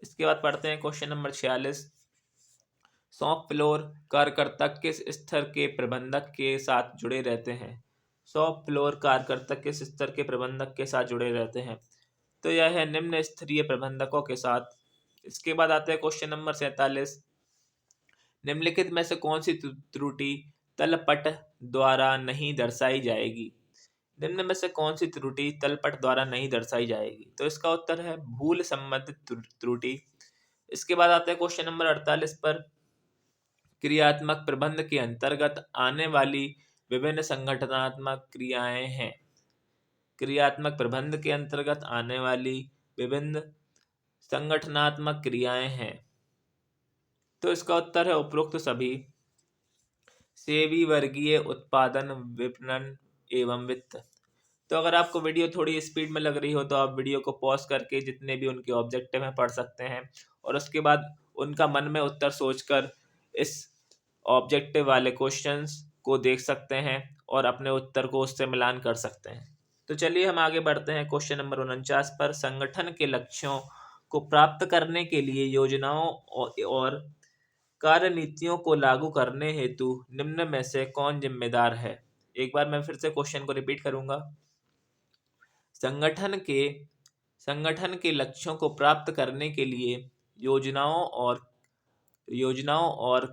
इसके बाद पढ़ते हैं क्वेश्चन नंबर 46। शॉप फ्लोर कार्यकर्ता किस स्तर के प्रबंधक के साथ जुड़े रहते हैं। शॉप फ्लोर कार्यकर्ता किस स्तर के प्रबंधक के साथ जुड़े रहते हैं, तो यह है निम्न स्तरीय प्रबंधकों के साथ। इसके बाद आते हैं क्वेश्चन नंबर 47। निम्नलिखित में से कौन सी त्रुटि तलपट द्वारा नहीं दर्शाई जाएगी। निम्न में से कौन सी त्रुटि तलपट द्वारा नहीं दर्शाई जाएगी, तो इसका उत्तर है भूल संबंधित त्रुटि। इसके बाद आते हैं क्वेश्चन नंबर 48 पर। क्रियात्मक प्रबंध के अंतर्गत आने वाली विभिन्न संगठनात्मक क्रियाएं हैं। क्रियात्मक प्रबंध के अंतर्गत आने वाली विभिन्न संगठनात्मक क्रियाएं हैं, तो इसका उत्तर है उपरोक्त सभी। सेवी वर्गीय उत्पादन, विपणन एवं वित्त। तो अगर आपको वीडियो थोड़ी स्पीड में लग रही हो तो आप वीडियो को पॉज करके जितने भी उनके ऑब्जेक्टिव हैं पढ़ सकते हैं, और उसके बाद उनका मन में उत्तर सोचकर इस ऑब्जेक्टिव वाले क्वेश्चंस को देख सकते हैं और अपने उत्तर को उससे मिलान कर सकते हैं। तो चलिए हम आगे बढ़ते हैं क्वेश्चन नंबर 49 पर। संगठन के लक्ष्यों को प्राप्त करने के लिए योजनाओं और कार्यनीतियों को लागू करने हेतु निम्न में से कौन जिम्मेदार है। एक बार मैं फिर से क्वेश्चन को रिपीट करूंगा। संगठन के लक्ष्यों को प्राप्त करने के लिए योजनाओं और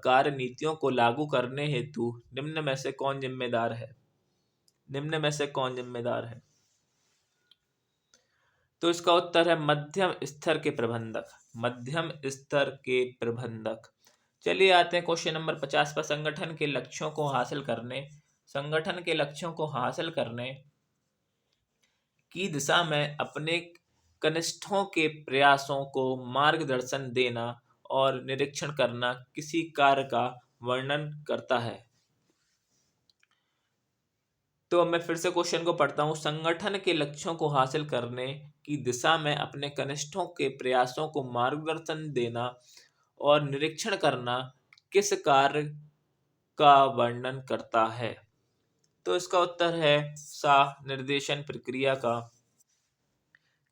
कार्यनीतियों को लागू करने हेतु निम्न में से कौन जिम्मेदार है। निम्न में से कौन जिम्मेदार है, तो इसका उत्तर है मध्यम स्तर के प्रबंधक, मध्यम स्तर के प्रबंधक। चलिए आते हैं क्वेश्चन नंबर 50 पर। संगठन के लक्ष्यों को हासिल करने की दिशा में अपने कनिष्ठों के प्रयासों को मार्गदर्शन देना और निरीक्षण करना किसी कार्य का वर्णन करता है। तो मैं फिर से क्वेश्चन को पढ़ता हूँ। संगठन के लक्ष्यों को हासिल करने की दिशा में अपने कनिष्ठों के प्रयासों को मार्गदर्शन देना और निरीक्षण करना किस कार्य का वर्णन करता है, तो इसका उत्तर है निर्देशन प्रक्रिया का।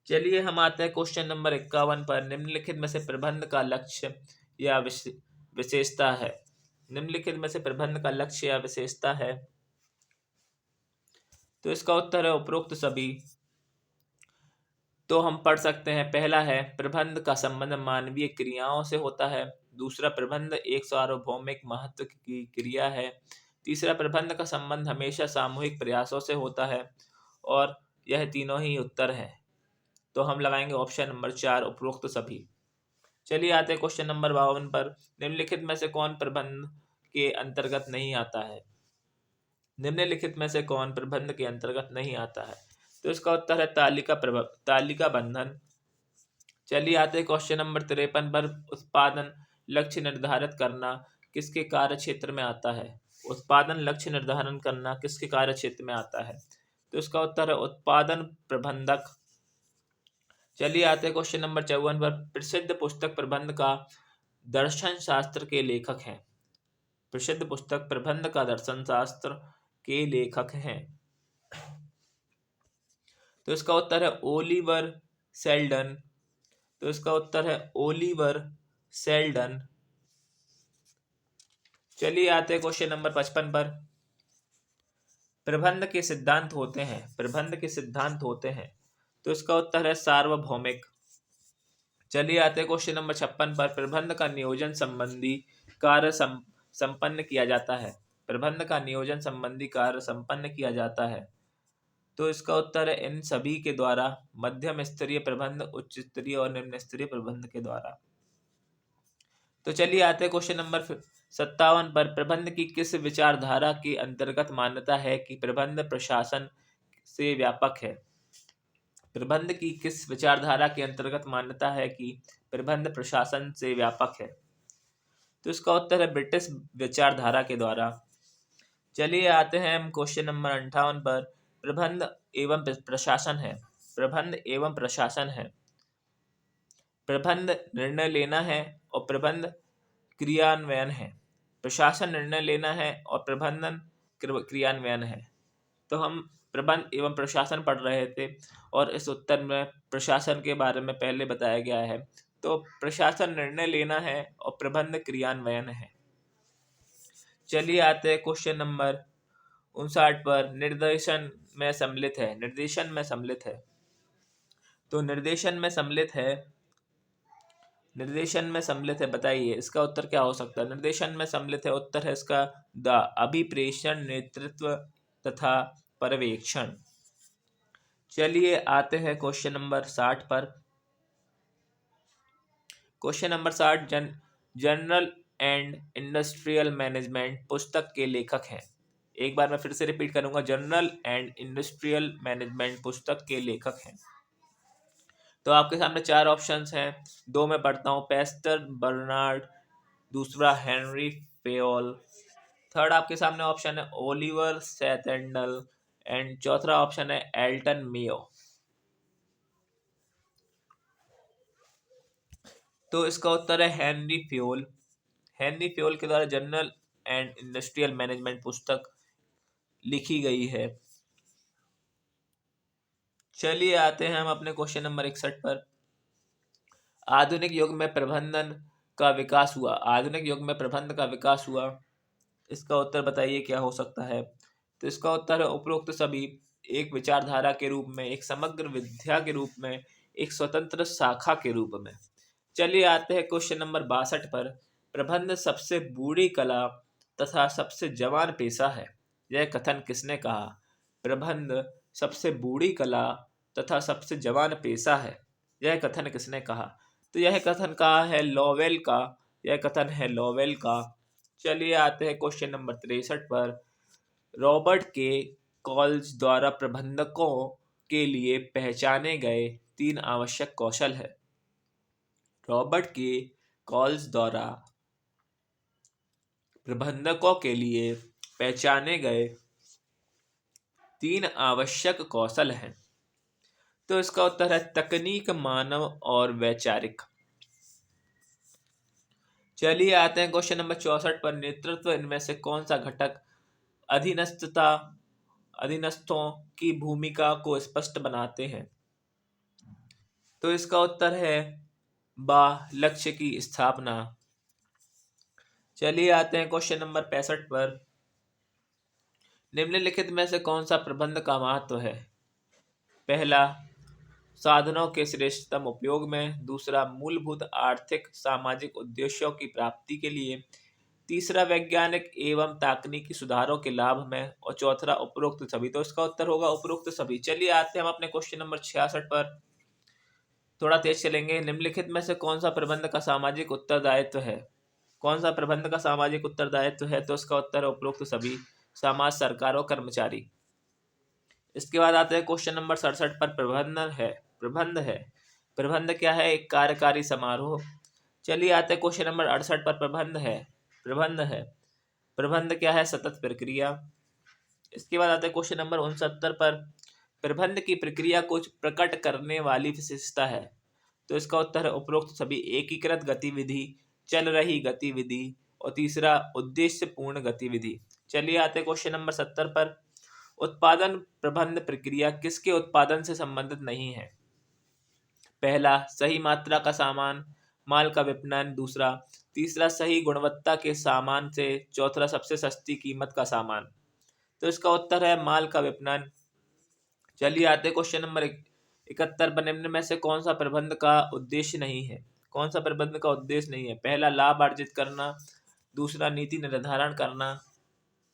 चलिए हम आते हैं क्वेश्चन नंबर 51 पर। निम्नलिखित में से प्रबंध का लक्ष्य या विशेषता है। निम्नलिखित में से प्रबंध का लक्ष्य या विशेषता है, तो इसका उत्तर है उपरोक्त सभी। तो हम पढ़ सकते हैं, पहला है प्रबंध का संबंध मानवीय क्रियाओं से होता है। दूसरा, प्रबंध एक सार्वभौमिक महत्व की क्रिया है। तीसरा, प्रबंध का संबंध हमेशा सामूहिक प्रयासों से होता है। और यह तीनों ही उत्तर है, तो हम लगाएंगे ऑप्शन नंबर 4 उपरोक्त सभी। चलिए आते हैं क्वेश्चन नंबर 52 पर। निम्नलिखित में से कौन प्रबंध के अंतर्गत नहीं आता है। निम्नलिखित में से कौन प्रबंध के अंतर्गत नहीं आता है, तो इसका उत्तर है तालिका बंधन। चलिए आते हैं क्वेश्चन नंबर 53 पर। उत्पादन लक्ष्य निर्धारित करना किसके कार्य क्षेत्र में आता है। उत्पादन लक्ष्य निर्धारण करना किसके कार्य क्षेत्र में आता है, तो इसका उत्तर है उत्पादन प्रबंधक। चलिए आते हैं क्वेश्चन नंबर 54 पर। प्रसिद्ध पुस्तक प्रबंध का दर्शन शास्त्र के लेखक हैं। प्रसिद्ध पुस्तक प्रबंध का दर्शन शास्त्र के लेखक हैं, तो इसका उत्तर है ओलिवर सेल्डन। तो इसका उत्तर है ओलिवर सेल्डन। चलिए आते हैं क्वेश्चन नंबर 55 पर। प्रबंध के सिद्धांत होते हैं, प्रबंध के सिद्धांत होते हैं, तो इसका उत्तर है सार्वभौमिक। चलिए आते हैं क्वेश्चन नंबर 56 पर। प्रबंध का नियोजन संबंधी कार्य संपन्न किया जाता है। प्रबंध का नियोजन संबंधी कार्य संपन्न किया जाता है, तो इसका उत्तर है इन सभी के द्वारा। मध्यम स्तरीय प्रबंध, उच्च स्तरीय और निम्न स्तरीय प्रबंध के द्वारा। तो चलिए आते हैं क्वेश्चन नंबर 57 पर। प्रबंध की किस विचारधारा के अंतर्गत मान्यता है कि प्रबंध प्रशासन से व्यापक है। प्रबंध की किस विचारधारा के अंतर्गत मान्यता है कि प्रबंध प्रशासन से व्यापक है, तो इसका उत्तर है ब्रिटिश विचारधारा के द्वारा। चलिए आते हैं हम क्वेश्चन नंबर 58 पर। प्रबंध एवं प्रशासन है। प्रबंध एवं प्रशासन है। प्रबंध निर्णय लेना है और प्रबंध क्रियान्वयन है। प्रशासन निर्णय लेना है और प्रबंधन क्रियान्वयन है। तो हम प्रबंध एवं प्रशासन पढ़ रहे थे और इस उत्तर में प्रशासन के बारे में पहले बताया गया है। तो प्रशासन निर्णय लेना है और प्रबंध क्रियान्वयन है। चलिए आते हैं क्वेश्चन नंबर 59 पर। निर्देशन में सम्मिलित है। निर्देशन में सम्मिलित है, तो निर्देशन में सम्मिलित है, निर्देशन में सम्मिलित है, बताइए इसका उत्तर क्या हो सकता है। निर्देशन में सम्मिलित है, उत्तर है इसका द अभिप्रेषण, नेतृत्व तथा पर्यवेक्षण। चलिए आते हैं क्वेश्चन नंबर 60 पर। Question number 60 general and industrial management पुस्तक के लेखक हैं। एक बार मैं फिर से रिपीट करूंगा, जनरल एंड इंडस्ट्रियल मैनेजमेंट पुस्तक के लेखक हैं। तो आपके सामने 4 ऑप्शंस हैं, 2 मैं पढ़ता हूँ। पेस्टर बर्नार्ड, दूसरा हेनरी फेयोल, थर्ड आपके सामने ऑप्शन है ओलिवर सैथेंडल एंड चौथा ऑप्शन है एल्टन मेयो। तो इसका उत्तर है हेनरी फ्योल। हेनरी फ्योल के द्वारा जनरल एंड इंडस्ट्रियल मैनेजमेंट पुस्तक लिखी गई है। चलिए आते हैं हम अपने क्वेश्चन नंबर 61 पर। आधुनिक युग में प्रबंधन का विकास हुआ। आधुनिक युग में प्रबंध का विकास हुआ, इसका उत्तर बताइए क्या हो सकता है। तो इसका उत्तर है उपरोक्त सभी। एक विचारधारा के रूप में, एक समग्र विद्या के रूप में, एक स्वतंत्र शाखा के रूप में। चलिए आते हैं क्वेश्चन नंबर 62 पर। प्रबंध सबसे बूढ़ी कला तथा सबसे जवान पेशा है, यह कथन किसने कहा। प्रबंध सबसे बूढ़ी कला तथा सबसे जवान पेशा है, यह कथन किसने कहा। तो यह कथन कहा है लॉवेल का। यह कथन है लॉवेल का। चलिए आते हैं क्वेश्चन नंबर 63 पर। रॉबर्ट के कॉल्स द्वारा प्रबंधकों के लिए पहचाने गए 3 आवश्यक कौशल है। रॉबर्ट के कॉल्स द्वारा प्रबंधकों के लिए पहचाने गए 3 आवश्यक कौशल हैं, तो इसका उत्तर है तकनीक, मानव और वैचारिक। चलिए आते हैं क्वेश्चन नंबर 64 पर। नेतृत्व इनमें से कौन सा घटक अधीनस्थों की भूमिका को स्पष्ट बनाते हैं। तो इसका उत्तर है बा, लक्ष्य की स्थापना। चलिए आते हैं क्वेश्चन नंबर 65 पर। निम्नलिखित में से कौन सा प्रबंध का महत्व है? पहला, साधनों के श्रेष्ठतम उपयोग में। दूसरा, मूलभूत आर्थिक सामाजिक उद्देश्यों की प्राप्ति के लिए। तीसरा, वैज्ञानिक एवं तकनीकी सुधारों के लाभ में। और चौथा, उपरोक्त सभी। तो इसका उत्तर होगा उपरोक्त सभी। चलिए आते हैं हम अपने क्वेश्चन नंबर 66 पर। थोड़ा तेज चलेंगे। निम्नलिखित में से कौन सा प्रबंध का सामाजिक उत्तरदायित्व है? कौन सा प्रबंध का सामाजिक उत्तरदायित्व है? तो इसका उत्तर है उपरोक्त सभी। समाज, सरकार और कर्मचारी। इसके बाद आते हैं क्वेश्चन नंबर 67 पर। प्रबंध क्या है? एक कार्यकारी समारोह। चलिए आते हैं क्वेश्चन नंबर 68 पर। प्रबंध क्या है? सतत प्रक्रिया। इसके बाद आते हैं क्वेश्चन नंबर 69 पर। प्रबंध की प्रक्रिया कुछ प्रकट करने वाली विशेषता है। तो इसका उत्तर है उपरोक्त सभी। एकीकृत गतिविधि, चल रही गतिविधि, और तीसरा, उद्देश्य पूर्ण गतिविधि। चलिए आते हैं क्वेश्चन नंबर 70 पर। उत्पादन प्रबंध प्रक्रिया किसके उत्पादन से संबंधित नहीं है? पहला, सही मात्रा का सामान माल का विपणन। दूसरा, तीसरा, सही गुणवत्ता के सामान से। चौथा, सबसे सस्ती कीमत का सामान। तो इसका उत्तर है माल का विपणन। चलिए आते हैं क्वेश्चन नंबर 71 पर। निम्न में से कौन सा प्रबंध का उद्देश्य नहीं है? कौन सा प्रबंध का उद्देश्य नहीं है? पहला, लाभ अर्जित करना। दूसरा, नीति निर्धारण करना।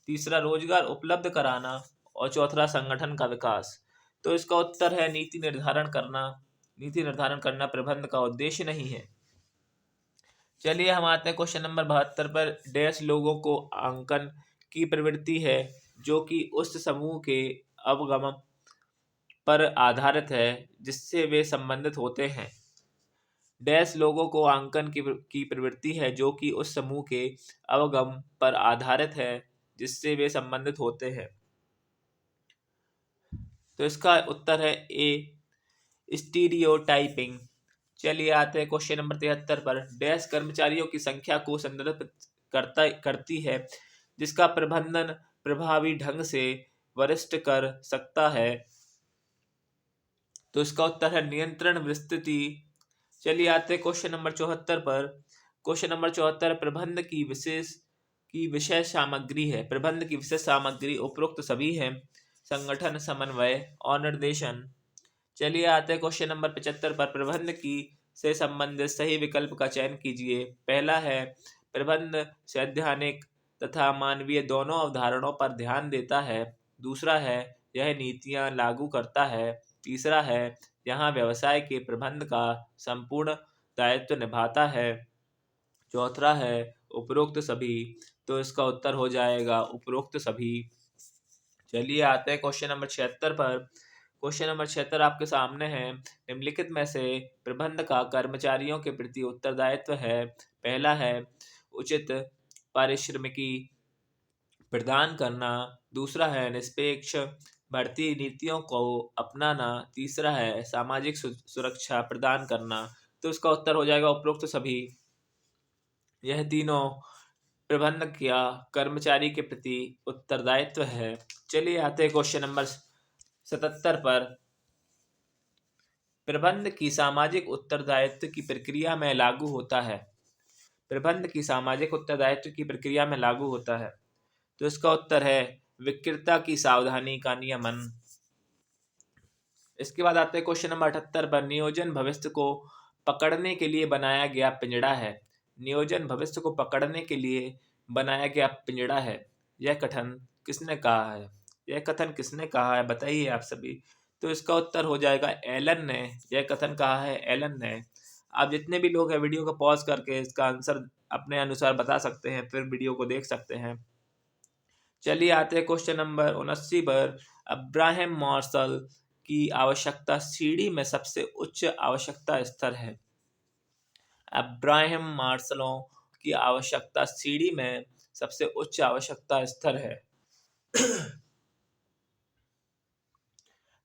तीसरा, रोजगार उपलब्ध कराना। और चौथा, संगठन का विकास। तो इसका उत्तर है नीति निर्धारण करना। नीति निर्धारण करना प्रबंध का उद्देश्य नहीं है। चलिए हम आते हैं क्वेश्चन नंबर 72 पर। डैश लोगों को आंकन की प्रवृत्ति है जो कि उस समूह के अवगम पर आधारित है जिससे वे संबंधित होते हैं। डैश लोगों को आंकन की प्रवृत्ति है जो कि उस समूह के अवगम पर आधारित है जिससे वे संबंधित होते हैं। तो इसका उत्तर है ए, स्टीरियोटाइपिंग। चलिए आते हैं क्वेश्चन नंबर 73 पर। डैश कर्मचारियों की संख्या को संदर्भित करती है जिसका प्रबंधन प्रभावी ढंग से वरिष्ठ कर सकता है। तो इसका उत्तर है नियंत्रण विस्तृति। चलिए आते हैं क्वेश्चन नंबर 74 पर। क्वेश्चन नंबर 74, प्रबंध की विषय सामग्री है। प्रबंध की विशेष सामग्री उपरोक्त सभी है। संगठन, समन्वय और निर्देशन। चलिए आते हैं क्वेश्चन नंबर 75 पर। प्रबंध की से संबंधित सही विकल्प का चयन कीजिए। पहला है, प्रबंध सैद्धांतिक तथा मानवीय दोनों अवधारणाओं पर ध्यान देता है। दूसरा है, यह नीतियां लागू करता है। तीसरा है, यहाँ व्यवसाय के प्रबंध का संपूर्ण दायित्व निभाता है। चौथा है, उपरोक्त सभी। तो इसका उत्तर हो जाएगा उपरोक्त सभी। चलिए आते हैं क्वेश्चन नंबर 76 पर। क्वेश्चन नंबर 76 आपके सामने है। निम्नलिखित में से प्रबंध का कर्मचारियों के प्रति उत्तरदायित्व है। पहला है, उचित पारिश्रमिकी प्रदान करना। दूसरा है, निष्पक्ष भर्ती नीतियों को अपनाना। तीसरा है, सामाजिक सुरक्षा प्रदान करना। तो इसका उत्तर हो जाएगा उपरोक्त सभी। यह तीनों प्रबंध या कर्मचारी के प्रति उत्तरदायित्व है। चलिए आते हैं क्वेश्चन नंबर 77 पर। प्रबंध की सामाजिक उत्तरदायित्व की प्रक्रिया में लागू होता है। प्रबंध की सामाजिक उत्तरदायित्व की प्रक्रिया में लागू होता है। तो इसका उत्तर है विक्रेता की सावधानी का नियमन। इसके बाद आते हैं क्वेश्चन नंबर 78 पर। नियोजन भविष्य को पकड़ने के लिए बनाया गया पिंजड़ा है। नियोजन भविष्य को पकड़ने के लिए बनाया गया पिंजड़ा है। यह कथन किसने कहा है? यह कथन किसने कहा है बताइए आप सभी। तो इसका उत्तर हो जाएगा एलन ने। यह कथन कहा है एलन ने। आप जितने भी लोग हैं वीडियो को पॉज करके इसका आंसर अपने अनुसार बता सकते हैं, फिर वीडियो को देख सकते हैं। चलिए आते हैं क्वेश्चन नंबर 79 पर। अब्राहम मार्शल की आवश्यकता सीढ़ी में सबसे उच्च आवश्यकता स्तर है। अब्राहम मार्शलों की आवश्यकता सीढ़ी में सबसे उच्च आवश्यकता स्तर है।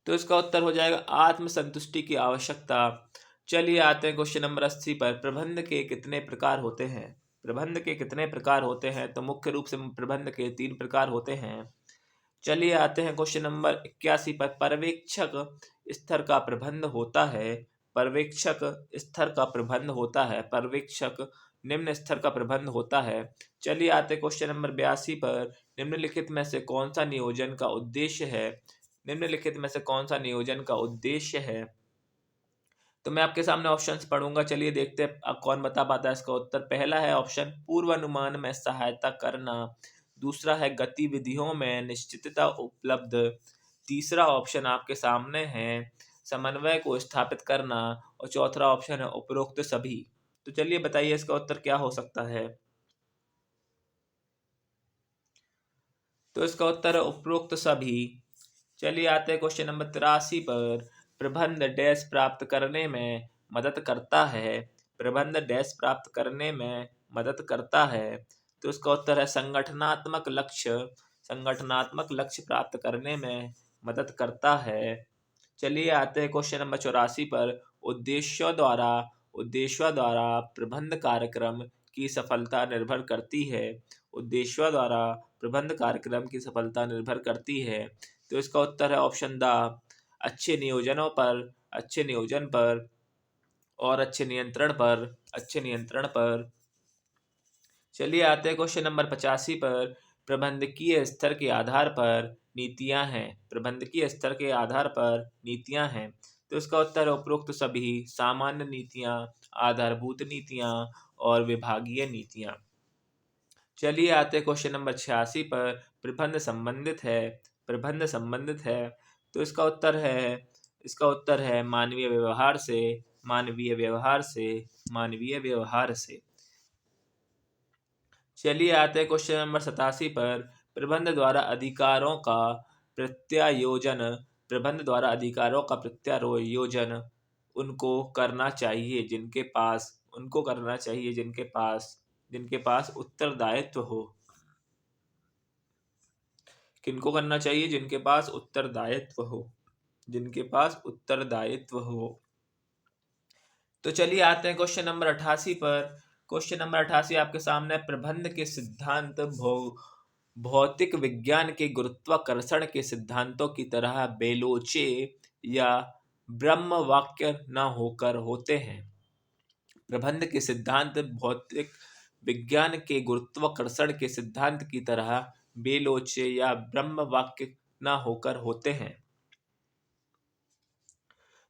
तो इसका उत्तर हो जाएगा आत्मसंतुष्टि की आवश्यकता। चलिए आते हैं क्वेश्चन नंबर 80 पर। प्रबंध के कितने प्रकार होते हैं? प्रबंध के कितने प्रकार होते हैं? तो मुख्य रूप से प्रबंध के 3 प्रकार होते हैं। चलिए आते हैं क्वेश्चन नंबर 81 पर। पर्यवेक्षक स्तर का प्रबंध होता है। पर्यवेक्षक स्तर का प्रबंध होता है, पर्यवेक्षक निम्न स्तर का प्रबंध होता है। चलिए आते क्वेश्चन नंबर 82 पर। निम्नलिखित में से कौन सा नियोजन का उद्देश्य है? निम्नलिखित में से कौन सा नियोजन का उद्देश्य है? तो मैं आपके सामने ऑप्शंस पढ़ूंगा, चलिए देखते हैं अब कौन बता पाता है इसका उत्तर। पहला है ऑप्शन पूर्वानुमान में सहायता करना, दूसरा है गतिविधियों में निश्चितता उपलब्ध, तीसरा ऑप्शन आपके सामने है समन्वय को स्थापित करना, और चौथा ऑप्शन है उपरोक्त सभी। तो चलिए बताइए इसका उत्तर क्या हो सकता है। तो इसका उत्तर है उपरोक्त सभी। चलिए आते हैं क्वेश्चन नंबर 83 पर। प्रबंध डैश प्राप्त करने में मदद करता है, प्रबंध डैश प्राप्त करने में मदद करता है। तो इसका उत्तर है संगठनात्मक लक्ष्य, संगठनात्मक लक्ष्य प्राप्त करने में मदद करता है। चलिए आते हैं क्वेश्चन नंबर 84 पर। उद्देश्यों द्वारा प्रबंध कार्यक्रम की सफलता निर्भर करती है, उद्देश्यों द्वारा प्रबंध कार्यक्रम की सफलता निर्भर करती है। तो इसका उत्तर है ऑप्शन द अच्छे नियोजनों पर, अच्छे नियोजन पर और अच्छे नियंत्रण पर, अच्छे नियंत्रण पर। चलिए आते हैं क्वेश्चन नंबर 85 पर। प्रबंधकीय स्तर के आधार पर नीतियां हैं, प्रबंधकीय स्तर के आधार पर नीतियां हैं। तो इसका उत्तर है उपरोक्त सभी, सामान्य नीतियां, आधारभूत नीतियां और विभागीय नीतियां। चलिए आते हैं क्वेश्चन नंबर 86 पर। प्रबंध संबंधित है, प्रबंध संबंधित है। तो इसका उत्तर है मानवीय व्यवहार से, मानवीय व्यवहार से, मानवीय व्यवहार से। चलिए आते हैं क्वेश्चन नंबर 87 पर। प्रबंध द्वारा अधिकारों का प्रत्यायोजन, प्रबंध द्वारा अधिकारों का प्रत्यायोजन उनको करना चाहिए जिनके पास, उनको करना चाहिए जिनके पास उत्तरदायित्व हो। किनको करना चाहिए? जिनके पास उत्तरदायित्व हो, जिनके पास उत्तरदायित्व हो। तो चलिए आते हैं क्वेश्चन नंबर 88 पर। क्वेश्चन नंबर 88 आपके सामने। प्रबंध के सिद्धांत भौतिक विज्ञान के गुरुत्वाकर्षण के सिद्धांतों की तरह बेलोचे या ब्रह्म वाक्य न होकर होते हैं। प्रबंध के सिद्धांत भौतिक विज्ञान के गुरुत्वाकर्षण के सिद्धांत की तरह बेलोचे या ब्रह्म वाक्य न होकर होते हैं।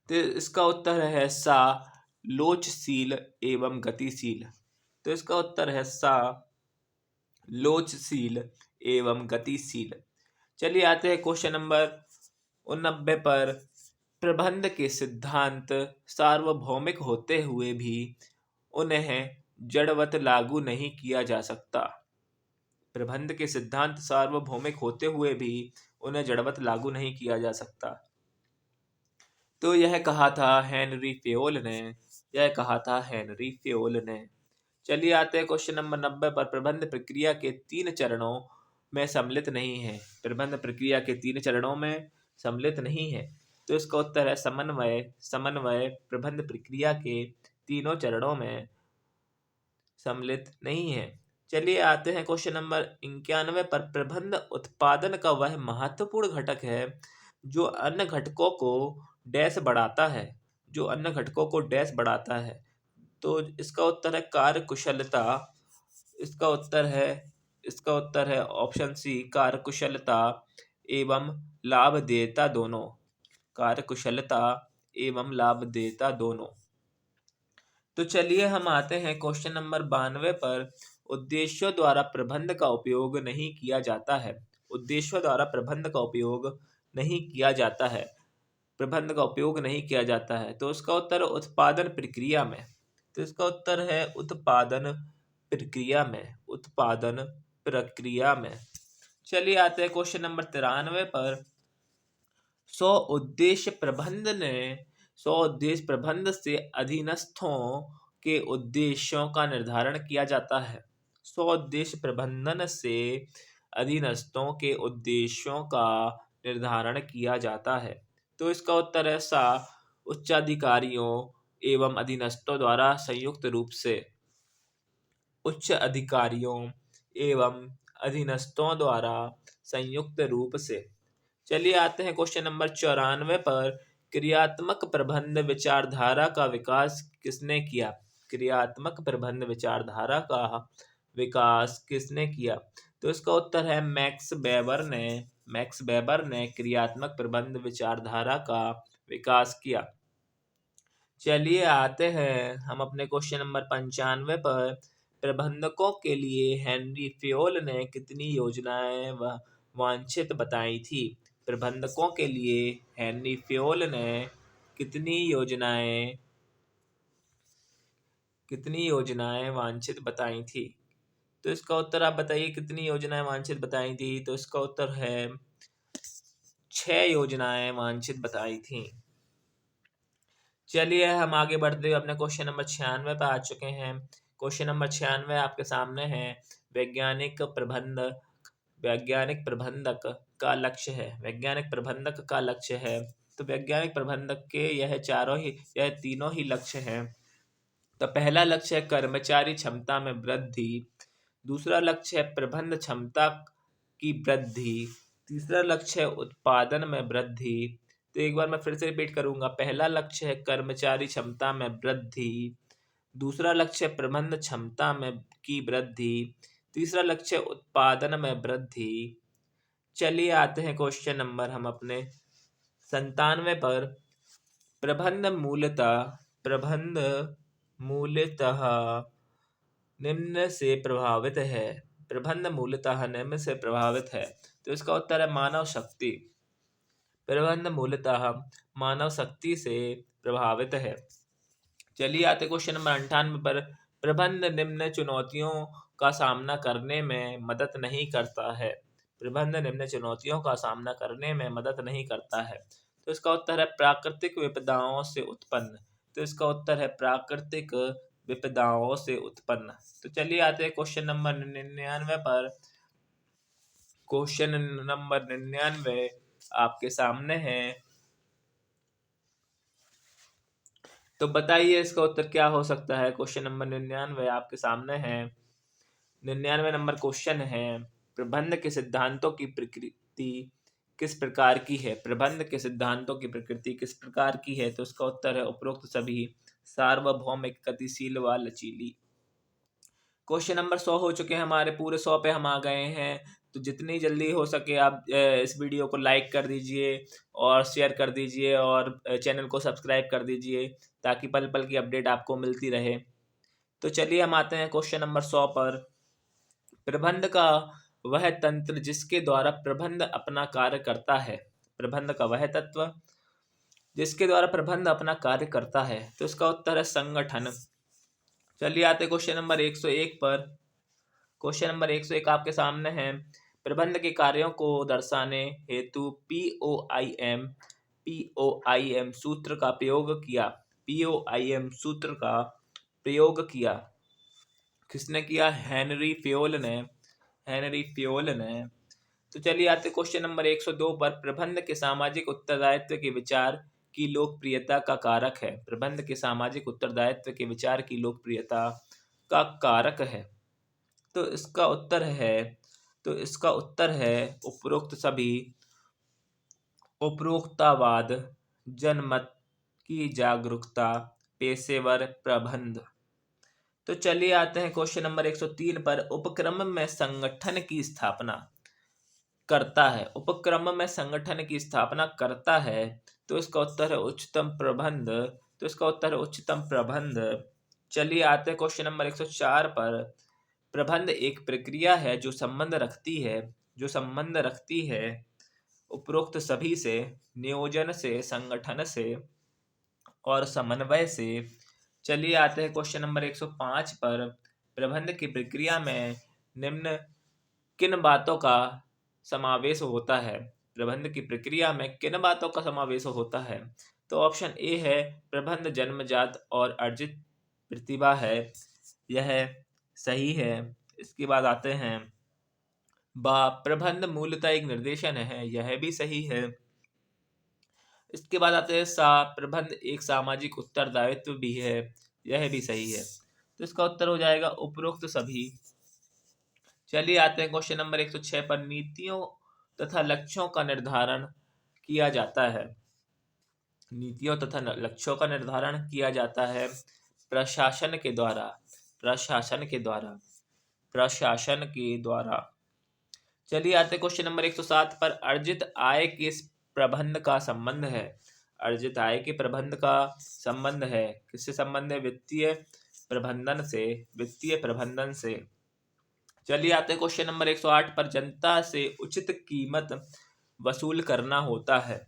तो इसका उत्तर है सा लोचशील एवं गतिशील। तो इसका उत्तर है सा लोचशील एवं गतिशील। चलिए आते हैं क्वेश्चन नंबर 89 पर। प्रबंध के सिद्धांत सार्वभौमिक होते हुए भी उन्हें जड़वत लागू नहीं किया जा सकता। प्रबंध के सिद्धांत सार्वभौमिक होते हुए भी उन्हें जड़वत लागू नहीं किया जा सकता। तो यह कहा था हेनरी फेयोल ने, यह कहा था हेनरी फेयोल ने। चलिए आते हैं क्वेश्चन नंबर 90 पर। प्रबंध प्रक्रिया के 3 चरणों में सम्मिलित नहीं है, प्रबंध प्रक्रिया के 3 चरणों में सम्मिलित नहीं है। तो इसका उत्तर है समन्वय, समन्वय प्रबंध प्रक्रिया के तीनों चरणों में सम्मिलित नहीं है। चलिए आते हैं क्वेश्चन नंबर 91 पर। प्रबंध उत्पादन का वह महत्वपूर्ण घटक है जो अन्य घटकों को डैश बढ़ाता है, जो अन्य घटकों को डैश बढ़ाता है। तो इसका उत्तर है कार्यकुशलता। इसका उत्तर है ऑप्शन सी कार्यकुशलता एवं लाभदेयता दोनों, कार्यकुशलता एवं लाभदेयता दोनों। तो चलिए हम आते हैं क्वेश्चन नंबर 92 पर। उद्देश्यों द्वारा प्रबंध का उपयोग नहीं किया जाता है, उद्देश्यों द्वारा प्रबंध का उपयोग नहीं किया जाता है, प्रबंध का उपयोग नहीं किया जाता है। तो इसका उत्तर है उत्पादन प्रक्रिया में। तो इसका उत्तर है उत्पादन प्रक्रिया में, उत्पादन प्रक्रिया में। चलिए आते हैं क्वेश्चन नंबर 93 पर। 100 उद्देश्य प्रबंध से अधीनस्थों के उद्देश्यों का निर्धारण किया जाता है। 100 उद्देश्य प्रबंधन से अधीनस्थों के उद्देश्यों का निर्धारण किया जाता है। तो इसका उत्तर है सा उच्चाधिकारियों एवं अधीनस्थों द्वारा संयुक्त रूप से, उच्च अधिकारियों एवं अधीनस्थों द्वारा संयुक्त रूप से। चलिए आते हैं क्वेश्चन नंबर 94 पर। क्रियात्मक प्रबंध विचारधारा का विकास किसने किया? क्रियात्मक प्रबंध विचारधारा का विकास किसने किया? तो इसका उत्तर है मैक्स वेबर ने। मैक्स वेबर ने क्रियात्मक प्रबंध विचारधारा का विकास किया। चलिए आते हैं हम अपने क्वेश्चन नंबर 95 पर। प्रबंधकों के लिए हेनरी फ्योल ने कितनी योजनाएं वांछित बताई थी? प्रबंधकों के लिए हेनरी फ्योल ने कितनी योजनाएं वांछित बताई थी? तो इसका उत्तर आप बताइए, कितनी योजनाएं वांछित बताई थी? तो इसका उत्तर है 6 योजनाएं वांछित बताई थी। चलिए हम आगे बढ़ते हुए अपने क्वेश्चन नंबर 96 पे आ चुके हैं। क्वेश्चन नंबर 96 आपके सामने है। वैज्ञानिक प्रबंधक का लक्ष्य है। वैज्ञानिक प्रबंधक का लक्ष्य है। तो वैज्ञानिक प्रबंधक के यह तीनों ही लक्ष्य हैं। तो पहला लक्ष्य है कर्मचारी क्षमता में वृद्धि, दूसरा लक्ष्य है प्रबंध क्षमता की वृद्धि, तीसरा लक्ष्य है उत्पादन में वृद्धि। तो एक बार मैं फिर से रिपीट करूंगा। पहला लक्ष्य है कर्मचारी क्षमता में वृद्धि, दूसरा लक्ष्य है प्रबंध क्षमता में की वृद्धि, तीसरा लक्ष्य उत्पादन में वृद्धि। चलिए आते हैं क्वेश्चन नंबर हम अपने 97 पर। प्रबंध मूलतः निम्न से प्रभावित है। प्रबंध मूलतः निम्न से प्रभावित है। तो इसका उत्तर है मानव शक्ति। प्रबंध मूलतः मानव शक्ति से प्रभावित है। चलिए आते क्वेश्चन नंबर 98 पर। प्रबंध निम्न चुनौतियों का सामना करने में मदद नहीं करता है। प्रबंध निम्न चुनौतियों का सामना करने में मदद नहीं करता है। तो इसका उत्तर है प्राकृतिक विपदाओं से उत्पन्न। तो इसका उत्तर है प्राकृतिक विपदाओं से उत्पन्न। तो चलिए आते हैं क्वेश्चन नंबर 99 पर। क्वेश्चन नंबर 99 आपके सामने है। तो बताइए इसका उत्तर क्या हो सकता है? क्वेश्चन नंबर 99 आपके सामने है। 99 नंबर क्वेश्चन है, प्रबंध के सिद्धांतों की प्रकृति किस प्रकार की है? प्रबंध के सिद्धांतों की प्रकृति किस प्रकार की है? तो इसका उत्तर है उपरोक्त सभी सार्वभौमिक, गतिशील व लचीली। क्वेश्चन नंबर 100 हो चुके हैं हमारे। पूरे 100 पे हम आ गए हैं। तो जितनी जल्दी हो सके आप इस वीडियो को लाइक कर दीजिए और शेयर कर दीजिए और चैनल को सब्सक्राइब कर दीजिए ताकि पल पल की अपडेट आपको मिलती रहे। तो चलिए हम आते हैं क्वेश्चन नंबर 100 पर। प्रबंध का वह तंत्र जिसके द्वारा प्रबंध अपना कार्य करता है। प्रबंध का वह तत्व जिसके द्वारा प्रबंध अपना कार्य करता है। तो इसका उत्तर है संगठन। चलिए आते क्वेश्चन नंबर 101 पर। क्वेश्चन नंबर 101 आपके सामने है। प्रबंध के कार्यों को दर्शाने हेतु POIM सूत्र का प्रयोग किया। POIM सूत्र का प्रयोग किया। किसने किया? हेनरी फ्योल ने। हेनरी फ्योल ने। तो चलिए आते क्वेश्चन नंबर 102 पर। प्रबंध के सामाजिक उत्तरदायित्व के विचार की लोकप्रियता का कारक है। प्रबंध के सामाजिक उत्तरदायित्व के विचार की लोकप्रियता का कारक है। तो इसका उत्तर है उपरोक्तवाद, जनमत की जागरूकता, पेशेवर प्रबंध। तो चलिए आते हैं क्वेश्चन नंबर 103 पर। उपक्रम में संगठन की स्थापना करता है। उपक्रम में संगठन की स्थापना करता है। तो इसका उत्तर है उच्चतम प्रबंध। तो इसका उत्तर है उच्चतम प्रबंध। चलिए आते हैं क्वेश्चन नंबर 104 पर। प्रबंध एक प्रक्रिया है जो संबंध रखती है उपरोक्त सभी से, नियोजन से, संगठन से और समन्वय से। चलिए आते हैं क्वेश्चन नंबर 105 पर। प्रबंध की प्रक्रिया में निम्न किन बातों का समावेश होता है? प्रबंध की प्रक्रिया में किन बातों का समावेश होता है? तो ऑप्शन ए है प्रबंध जन्मजात और अर्जित प्रतिभा है। यह सही है। इसके बाद आते हैं प्रबंध मूलतः एक निर्देशन है। यह भी सही है। इसके बाद आते हैं प्रबंध एक सामाजिक उत्तरदायित्व भी है। यह भी सही है। तो इसका उत्तर हो जाएगा उपरोक्त सभी। चलिए आते हैं क्वेश्चन नंबर 106 पर। नीतियों तथा लक्ष्यों का निर्धारण किया जाता है। नीतियों तथा लक्ष्यों का निर्धारण किया जाता है प्रशासन के द्वारा। प्रशासन के द्वारा। प्रशासन के द्वारा। चलिए आते क्वेश्चन नंबर 107 पर। अर्जित आय किस प्रबंध का संबंध है? अर्जित आय के प्रबंध का संबंध है, किससे संबंध है? वित्तीय प्रबंधन से। वित्तीय प्रबंधन से। चलिए आते क्वेश्चन नंबर 108 पर। जनता से उचित कीमत वसूल करना होता है।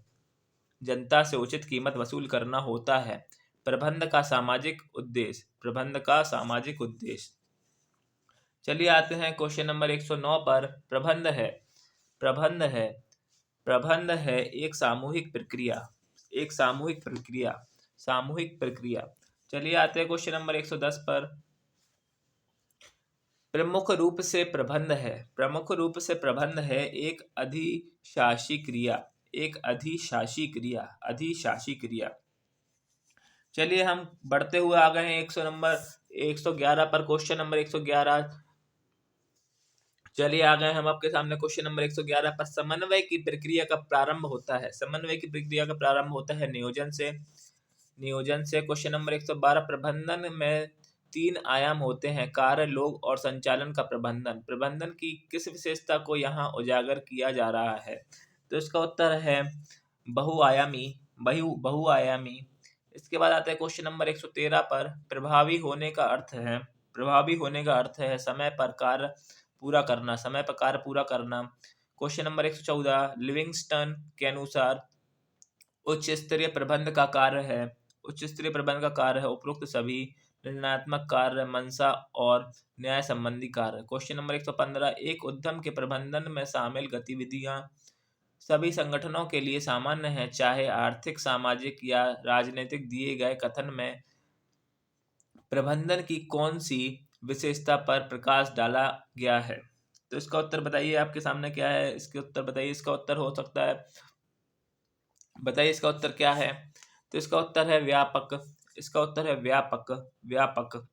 जनता से उचित कीमत वसूल करना होता है। प्रबंध का सामाजिक उद्देश्य। प्रबंध का सामाजिक उद्देश्य। चलिए आते हैं क्वेश्चन नंबर 109 पर। प्रबंध है। प्रबंध है। प्रबंध है एक सामूहिक प्रक्रिया। एक सामूहिक प्रक्रिया। सामूहिक प्रक्रिया। चलिए आते हैं क्वेश्चन नंबर 110 पर। प्रमुख रूप से प्रबंध है। प्रमुख रूप से प्रबंध है एक अधिशासी क्रिया। एक अधिशासी क्रिया। अधिशासी क्रिया। चलिए हम बढ़ते हुए आ गए हैं 111 पर। Question number 111। चलिए आ गए हम आपके सामने क्वेश्चन नंबर 111 पर। समन्वय की प्रक्रिया का प्रारंभ होता है। समन्वय की प्रक्रिया का प्रारंभ होता है नियोजन से। नियोजन से। Question number 112। प्रबंधन में 3 आयाम होते हैं। कार्य, लोग और संचालन का प्रबंधन। प्रबंधन की किस विशेषता को यहाँ उजागर किया जा रहा है? तो इसका उत्तर है बहुआयामी। बहुआयामी। इसके बाद आता है क्वेश्चन नंबर 113 पर। प्रभावी होने का अर्थ है। प्रभावी होने का अर्थ है समय पर कार्य पूरा करना। समय पर कार्य पूरा करना। Question number 114। लिविंगस्टन के अनुसार उच्च स्तरीय प्रबंध का कार्य है। उच्च स्तरीय प्रबंध का कार्य है उपरोक्त सभी निर्णयात्मक कार्य, मंशा और न्याय संबंधी कार्य। Question number 115। एक उद्यम के प्रबंधन में शामिल गतिविधियां सभी संगठनों के लिए सामान्य है, चाहे आर्थिक, सामाजिक या राजनीतिक। दिए गए कथन में प्रबंधन की कौन सी विशेषता पर प्रकाश डाला गया है? तो इसका उत्तर बताइए। आपके सामने क्या है? इसके उत्तर बताइए। इसका उत्तर हो सकता है, बताइए इसका उत्तर क्या है? तो इसका उत्तर है व्यापक। इसका उत्तर है व्यापक। व्यापक।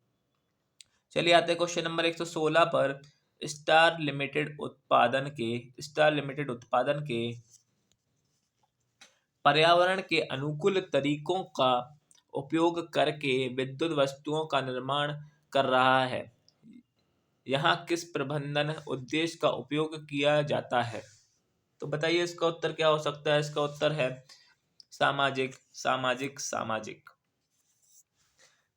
चलिए आते हैं क्वेश्चन नंबर 116 पर। स्टार लिमिटेड उत्पादन के पर्यावरण के अनुकूल तरीकों का उपयोग करके विद्युत वस्तुओं का निर्माण कर रहा है। यहाँ किस प्रबंधन उद्देश्य का उपयोग किया जाता है? तो बताइए इसका उत्तर क्या हो सकता है? इसका उत्तर है सामाजिक। सामाजिक। सामाजिक।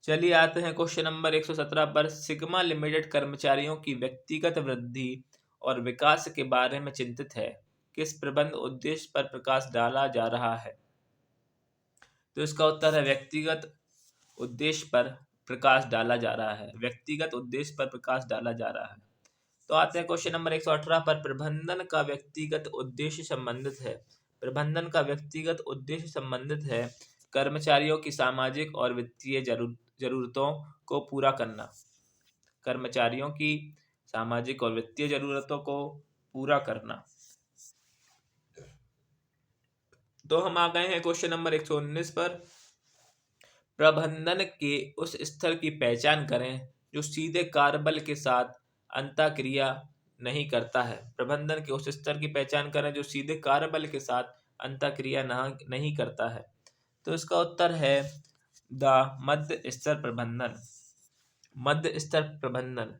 चलिए आते हैं क्वेश्चन नंबर 117 पर। सिग्मा लिमिटेड कर्मचारियों की व्यक्तिगत वृद्धि और विकास के बारे में चिंतित है। किस प्रबंध उद्देश्य पर प्रकाश डाला जा रहा है? तो इसका उत्तर है व्यक्तिगत उद्देश्य पर प्रकाश डाला जा रहा है। व्यक्तिगत उद्देश्य पर प्रकाश डाला जा रहा है। तो आते हैं क्वेश्चन नंबर 118 पर। प्रबंधन का व्यक्तिगत उद्देश्य संबंधित है। प्रबंधन का व्यक्तिगत उद्देश्य संबंधित है कर्मचारियों की सामाजिक और वित्तीय जरूरतों को पूरा करना। कर्मचारियों की सामाजिक और वित्तीय जरूरतों को पूरा करना। तो हम आ गए हैं क्वेश्चन नंबर 119 पर। प्रबंधन के उस स्तर की पहचान करें जो सीधे कार्यबल के साथ अंतःक्रिया नहीं करता है। प्रबंधन के उस स्तर की पहचान करें जो सीधे कार्यबल के साथ अंतःक्रिया नहीं करता है। तो इसका उत्तर है द मध्य स्तर प्रबंधन। मध्य स्तर प्रबंधन।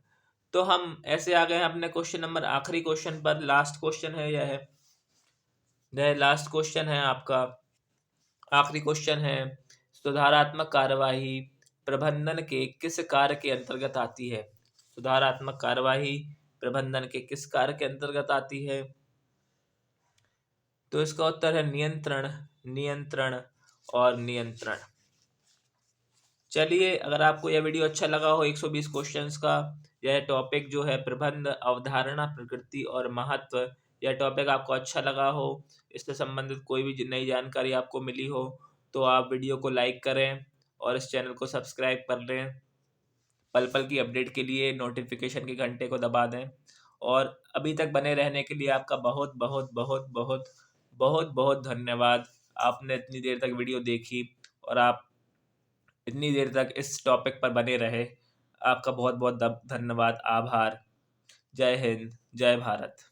तो हम ऐसे आ गए हैं अपने क्वेश्चन नंबर आखिरी क्वेश्चन पर। लास्ट क्वेश्चन है यह लास्ट क्वेश्चन है आपका। आखिरी क्वेश्चन है सुधारात्मक कार्यवाही प्रबंधन के किस कार्य के अंतर्गत आती है? सुधारात्मक कार्यवाही प्रबंधन के किस कार्य के अंतर्गत आती है? तो इसका उत्तर है नियंत्रण। नियंत्रण और नियंत्रण। चलिए अगर आपको यह वीडियो अच्छा लगा हो 120 क्वेश्चंस का यह टॉपिक जो है प्रबंध, अवधारणा, प्रकृति और महत्व, यह टॉपिक आपको अच्छा लगा हो, इससे संबंधित कोई भी नई जानकारी आपको मिली हो तो आप वीडियो को लाइक करें और इस चैनल को सब्सक्राइब कर लें। पल पल की अपडेट के लिए नोटिफिकेशन के घंटे को दबा दें और अभी तक बने रहने के लिए आपका बहुत बहुत बहुत बहुत बहुत बहुत धन्यवाद। आपने इतनी देर तक वीडियो देखी और आप इतनी देर तक इस टॉपिक पर बने रहे। आपका बहुत बहुत धन्यवाद, आभार। जय हिंद, जय भारत।